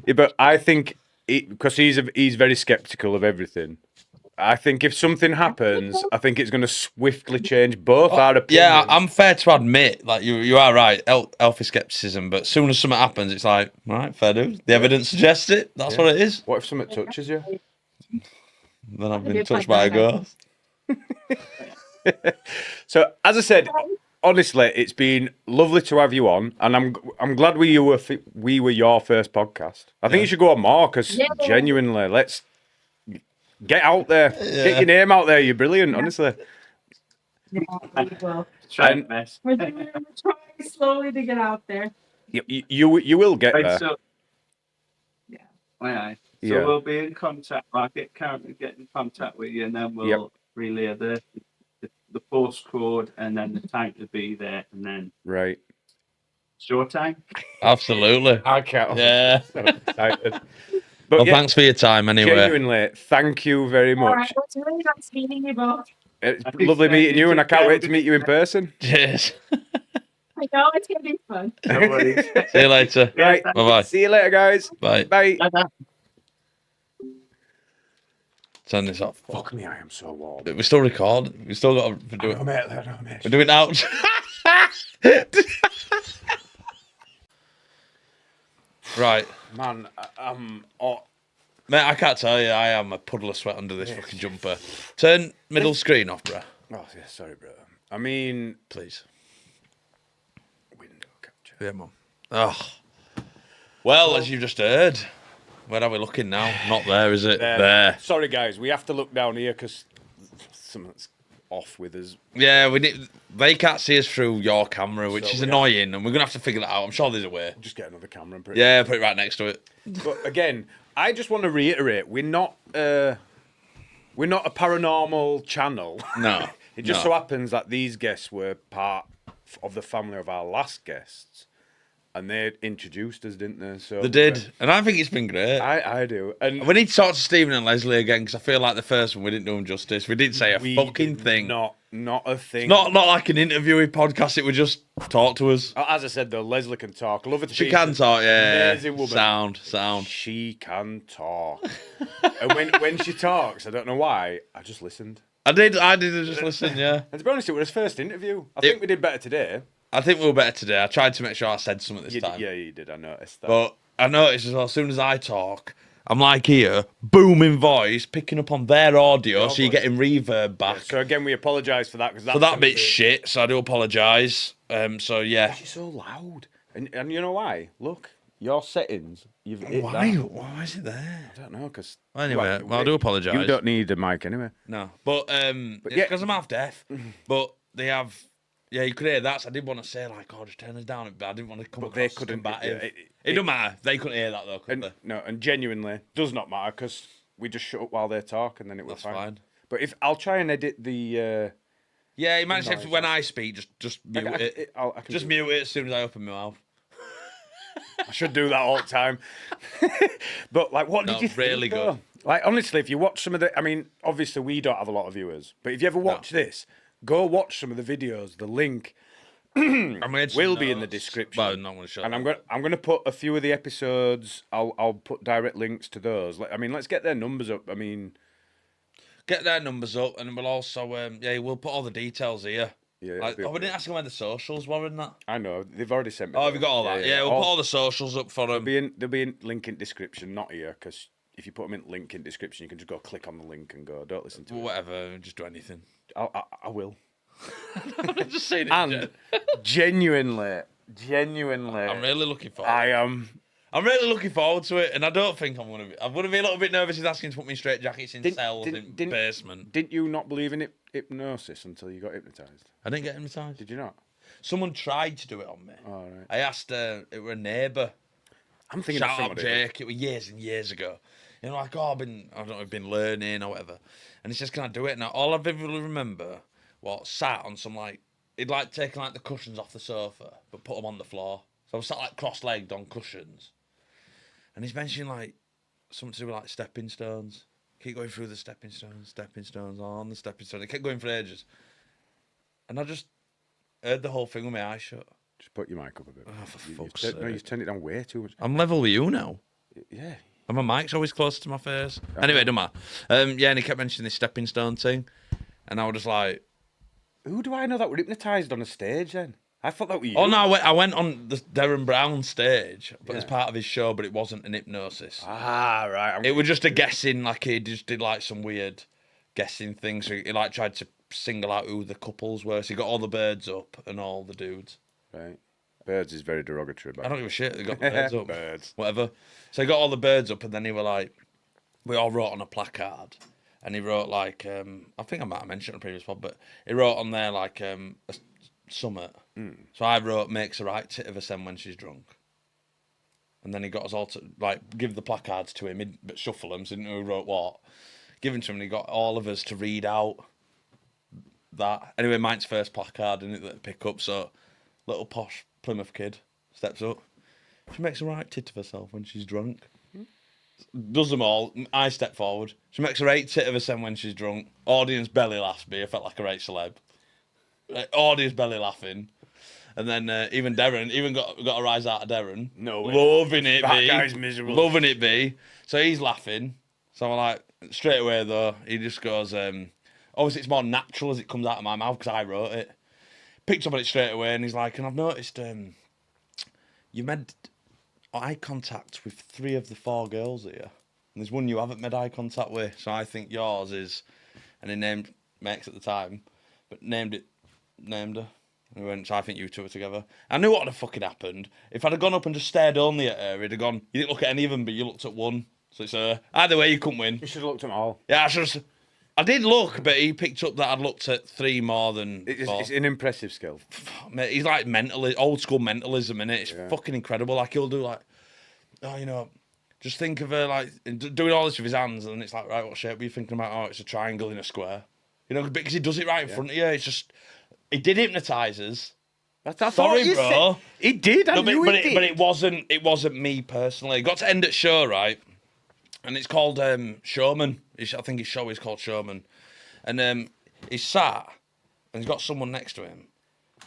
Yeah, but I think because he's very skeptical of everything. I think if something happens, I think it's going to swiftly change both our opinions. Yeah, I'm fair to admit, like you are right, healthy skepticism. But as soon as something happens, it's like, all right, fair dues. The evidence suggests it. That's what it is. What if something touches you? Then I've been touched by a ghost. So, as I said, honestly, it's been lovely to have you on, and I'm glad we were your first podcast. I think you should go on more because genuinely, let's get out there, get your name out there. You're brilliant, honestly. Well, Try mess. we're trying slowly to get out there. You will get there. So, aye. So Yeah. we'll be in contact. I'll get Karen to get in contact with you, and then we'll relay the postcode and then the time to be there, and then Right. showtime. Absolutely. I can't. Yeah. So excited. But Well, yeah, thanks for your time anyway. genuinely, thank you very All right, much. well, it's really nice meeting you both. It's I think lovely so. meeting you, and I Take can't care. wait to meet you in person. Cheers. I know it's gonna be fun. No worries. See you later. Yeah, Right. thank Bye bye. See you later, guys. Bye. Bye. Ta-ta. Turn this off. Fuck me, I am so warm. We still record. We still got to do No, it. mate, no, mate. We're doing out. Right. Man, I'm hot. Mate, I can't tell you. I am a puddle of sweat under this fucking jumper. Turn middle screen off, bruh. Oh, yeah, sorry, bro. I mean, Please. window capture. Yeah, mum. Oh. Well, as you've just heard, where are we looking now? Not there, is it? There. Sorry, guys, we have to look down here because something's off with us. Yeah, we need. They can't see us through your camera, which So is we annoying, and we're gonna have to figure that out. I'm sure there's a way. Just get another camera and put it. Yeah, put it right next to it. But again, I just want to reiterate: we're not a paranormal channel. No. It just no. so happens that these guests were part of the family of our last guests, and they introduced us, didn't they? So They did, and I think it's been great. I do, and We need to talk to Stephen and Leslie again because I feel like the first one we didn't do them justice. We didn't say a we fucking did thing. Not a thing. Not like an interviewing podcast. It would just talk to us. As I said though, Leslie can talk. Love her to She pieces. can talk, yeah. Amazing woman. Sound. She can talk. And when she talks, I don't know why, I just listened. I did just listen, yeah. And to be honest, it was his first interview. I think we did better today. I think we were better today. I tried to make sure I said something this time. Yeah, you did. I noticed that. But I noticed as well, as soon as I talk, I'm like here, booming voice, picking up on their audio, so you're getting reverb back. So again, we apologise for that because So that bit's shit, so I do apologise. So yeah. She's so loud, and you know why? Look, your settings. You've hit Why? that. Why is it there? I don't know because. Anyway, well, I do apologise. You don't need a mic anyway. No, but yeah. because I'm half deaf. But they have, yeah, you could hear that. So I did want to say like, oh, just turn us down, but I didn't want to come But across they as couldn't. combative. It don't matter. They couldn't hear that though, could they? No, and genuinely does not matter because we just shut up while they talk, and then it was That's fine. But if I'll try and edit the. Yeah, you managed noise, if when I speak, just mute it. I can Just do mute it as soon as I open my mouth. I should do that all the time. But like, what did No, you think? really though? good. Like, honestly, if you watch some of the, I mean, obviously we don't have a lot of viewers, but if you ever watch this, go watch some of the videos. The link I made some will be in the notes. description. Well, not going to show. And that. I'm gonna put a few of the episodes. I'll put direct links to those. I mean, let's get their numbers up. I mean, Get their numbers up, and we'll also we'll put all the details here. Yeah, Like, it'll be we didn't ask them where the socials were in that. I know they've already sent me. Oh, have you got all that? Yeah, we'll put all the socials up for them. They'll be in link in description, not here, because if you put them in link in description, you can just go click on the link and go. Don't listen to it. Whatever, just do anything. I will. I'm just saying it. And genuinely, I'm really looking forward. I am. I'm really looking forward to it, and I don't think I'm gonna be. I'm gonna be a little bit nervous. He's asking to put me in straight jackets in cells in basement. Didn't you not believe in hypnosis until you got hypnotized? I didn't get hypnotised. Did you not? Someone tried to do it on me. All right. I asked. It were a neighbour. I'm thinking of Shout out somebody. Jake. It was years and years ago. You know, like I don't know, I've been learning or whatever, and he says, "Can I do it?" Now all I vividly remember was sat on some like he'd like taken like the cushions off the sofa, but put them on the floor. So I was sat like cross-legged on cushions. And he's mentioning like something to do with like stepping stones. Keep going through the stepping stones on the stepping stones. They kept going for ages. And I just heard the whole thing with my eyes shut. Just put your mic up a bit. Oh, for fuck's No, sake. you've turned it down way too much. I'm level with you now. Yeah. And my mic's always close to my face. Anyway, it don't matter. Yeah, and he kept mentioning this stepping stone thing. And I was just like... Who do I know that were hypnotized on a stage then? I thought that was you. Oh, no, I went on the Darren Brown stage, but as part of his show, but it wasn't an hypnosis. Ah, right. It was just a guessing, like he just did like some weird guessing thing. So he like tried to single out who the couples were. So he got all the birds up and all the dudes. Right. Birds is very derogatory. I don't give a shit. They got the birds up. Birds. Whatever. So he got all the birds up, and then he were like, we all wrote on a placard. And he wrote like, I think I might have mentioned it on the previous pod, but he wrote on there like a summit. So I wrote, makes a right tit of a sen when she's drunk. And then he got us all to like give the placards to him, but shuffle them, so he didn't know who wrote what. Give them to him, and he got all of us to read out that. Anyway, mine's first placard, and it pick up. So little posh Plymouth kid steps up. She makes a right tit of herself when she's drunk. Does them all. I step forward. She makes a right tit of herself when she's drunk. Audience belly laughs me. I felt like a right celeb. Audience belly laughing. And then even Darren, even got a rise out of Darren. No way. Loving it, That B. guy's miserable. Loving it, B. So he's laughing. So I'm like, straight away though, he just goes, obviously it's more natural as it comes out of my mouth because I wrote it. Picked up on it straight away and he's like, and I've noticed you made eye contact with 3 of the 4 girls here. And there's one you haven't made eye contact with. So I think yours is, and he named Max at the time, but named her. And we went, so I think you two were together. I knew what had fucking happened. If I'd have gone up and just stared only at her, he'd have gone, you didn't look at any of them, but you looked at one. So it's either way, you couldn't win. You should have looked at them all. Yeah, I did look, but he picked up that I'd looked at 3 more than 4. It's an impressive skill. Mate, he's like old school mentalism, innit? It's fucking incredible. Like, he'll do like, just think of her like doing all this with his hands, and it's like, right, what shape were you thinking about? Oh, it's a triangle in a square. Because he does it right in front of you. It's just, he did hypnotise us. That's Sorry, bro. He did. I knew he did. But it wasn't me personally. It got to end at show, right? And it's called Showman. I think his show is called Showman. And he's sat, and he's got someone next to him,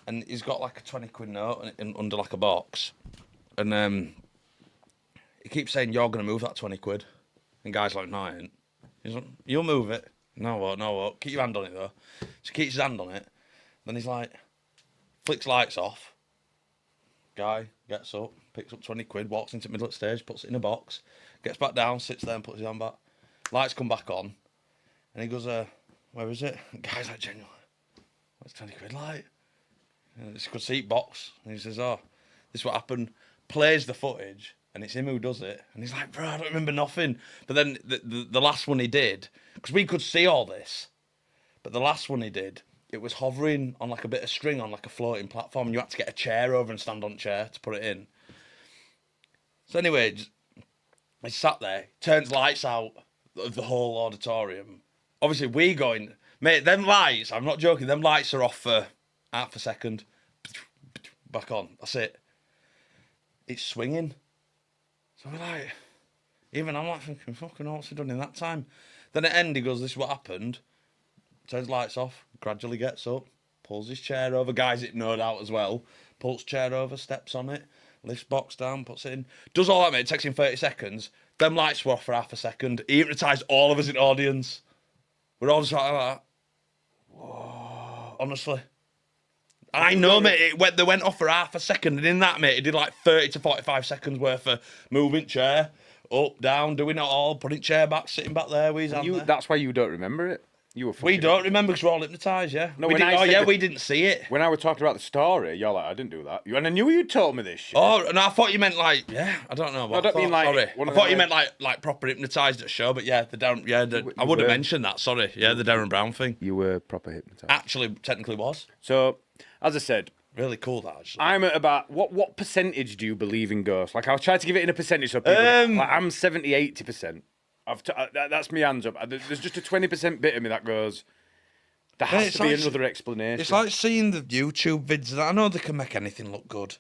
and he's got like a 20 quid note under like a box. And he keeps saying, you're going to move that 20 quid. And guy's like, no, I ain't. He's like, you'll move it. No, what? Keep your hand on it, though. So he keeps his hand on it. Then he's like, flicks lights off. Guy gets up, picks up 20 quid, walks into the middle of the stage, puts it in a box, gets back down, sits there and puts his hand back. Lights come back on. And he goes, where is it? And guy's like, genuinely, what's 20 quid light? And it's a good seat box. And he says, oh, this is what happened. Plays the footage. And it's him who does it. And he's like, bro, I don't remember nothing. But then the last one he did, because we could see all this, but the last one he did, it was hovering on like a bit of string on like a floating platform. And you had to get a chair over and stand on a chair to put it in. So anyway, he sat there, turns lights out of the whole auditorium. Obviously, we going, mate, them lights, I'm not joking, them lights are off for half a second. Back on, that's it. It's swinging. So we're like, even I'm like thinking, fucking hell, what's he done in that time? Then at the end, he goes, this is what happened. Turns lights off, gradually gets up, pulls his chair over, guys it no doubt as well, pulls chair over, steps on it, lifts box down, puts it in. Does all that, mate, it takes him 30 seconds. Them lights were off for half a second. He hypnotised all of us in audience. We're all just like that. Whoa. Honestly. I know, mate, they went off for half a second, and in that, mate, it did like 30 to 45 seconds worth of moving chair, up, down, doing it all, putting chair back, sitting back there with his hand there. That's why you don't remember it. We don't remember because we're all hypnotised, yeah. No, we didn't see it. When I was talking about the story, you're like, I didn't do that. And I knew you told me this shit. Oh, no, I thought you meant like, yeah, I don't know. What I don't mean like. Sorry. I thought you meant like proper hypnotised at a show, but yeah, I would have mentioned that, sorry. Yeah, the Darren Brown thing. You were proper hypnotised. Actually, technically was. So, as I said, really cool that actually. I'm at about, what percentage do you believe in ghosts? Like, I'll try to give it in a percentage so people, like, I'm 70, 80%. That's my hands up. There's just a 20% bit of me that goes, there has to be another explanation. It's like seeing the YouTube vids. I know they can make anything look good.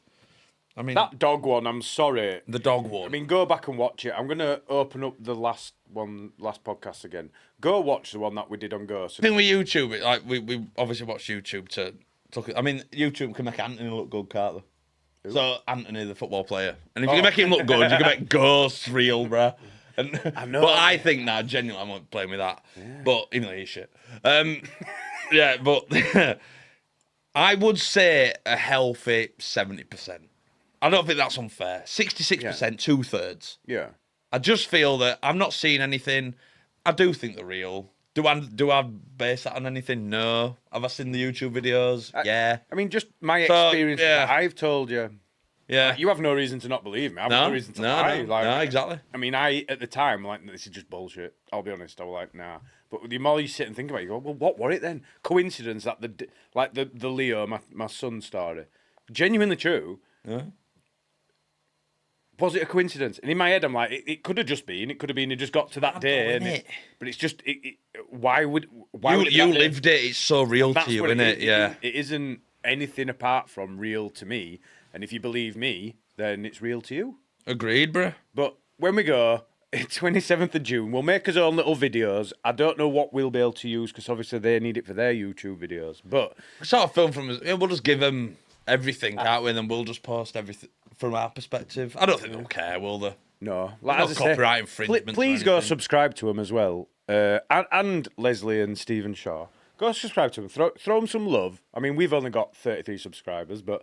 I mean, that dog one, I'm sorry. The dog one. I mean, go back and watch it. I'm going to open up the last podcast again. Go watch the one that we did on ghosts. The thing with YouTube, like, we obviously watch YouTube to I mean, YouTube can make Anthony look good, can't they? So, Anthony, the football player. And if you can make him look good, you can make ghosts real, bruh. And, I know. But I think now, genuinely, I'm not playing with that. Yeah. But, even though he's shit. Yeah, but I would say a healthy 70%. I don't think that's unfair. 66%, 2/3. Yeah. I just feel that I'm not seeing anything. I do think they're real. Do I base that on anything? No. Have I seen the YouTube videos? Yeah. I mean, just my experience that I've told you. Yeah. Like, you have no reason to not believe me. I have no reason to lie. No, exactly. I mean, at the time, like, this is just bullshit. I'll be honest. I was like, nah. But the more you sit and think about it, you go, well, what were it then? Coincidence that the Leo, my son's story, genuinely true. Yeah. Was it a coincidence? And in my head, I'm like, it could have just been. It could have been. It just got to that day. But it's just, why would you lived it? It's so real to you, isn't it? Yeah. It isn't anything apart from real to me. And if you believe me, then it's real to you. Agreed, bro. But when we go, 27th of June. We'll make our own little videos. I don't know what we'll be able to use because obviously they need it for their YouTube videos. But Sort of film from us. We'll just give them everything, can't we? And then we'll just post everything from our perspective. I don't think they'll care, will they? no, No as I say, copyright infringement. or please go anything. subscribe to them as well. And Leslie and Stephen Shaw. Go subscribe to them. Throw them some love. I mean, we've only got 33 subscribers, but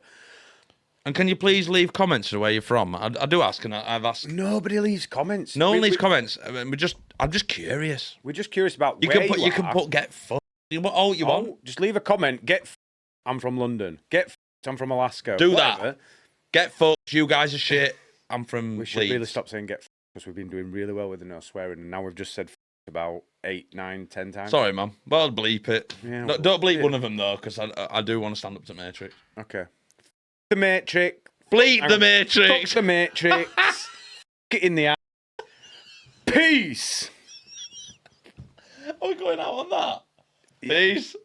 And can you please leave comments of where you're from? I do ask, and I've asked. nobody leaves comments. No one We- leaves we- comments. I mean, I'm just curious. We're just curious about You where can put. You can are. put. Get fucked. All you want. Oh, just leave a comment. I'm from London. I'm from Alaska. Do Whatever. that. Get fucked. You guys are shit. I'm from. We should Leeds. really stop saying get because we've been doing really well with the no swearing, and now we've just said about 8, 9, 10 times. Sorry, man. Well, I'll bleep it. Yeah, No, don't bleep one of them though, because I do want to stand up to Matrix. Okay. The Matrix. Bleep the Fuck Matrix. the Matrix. Get in the ass. Peace. Are we going out on that? Peace.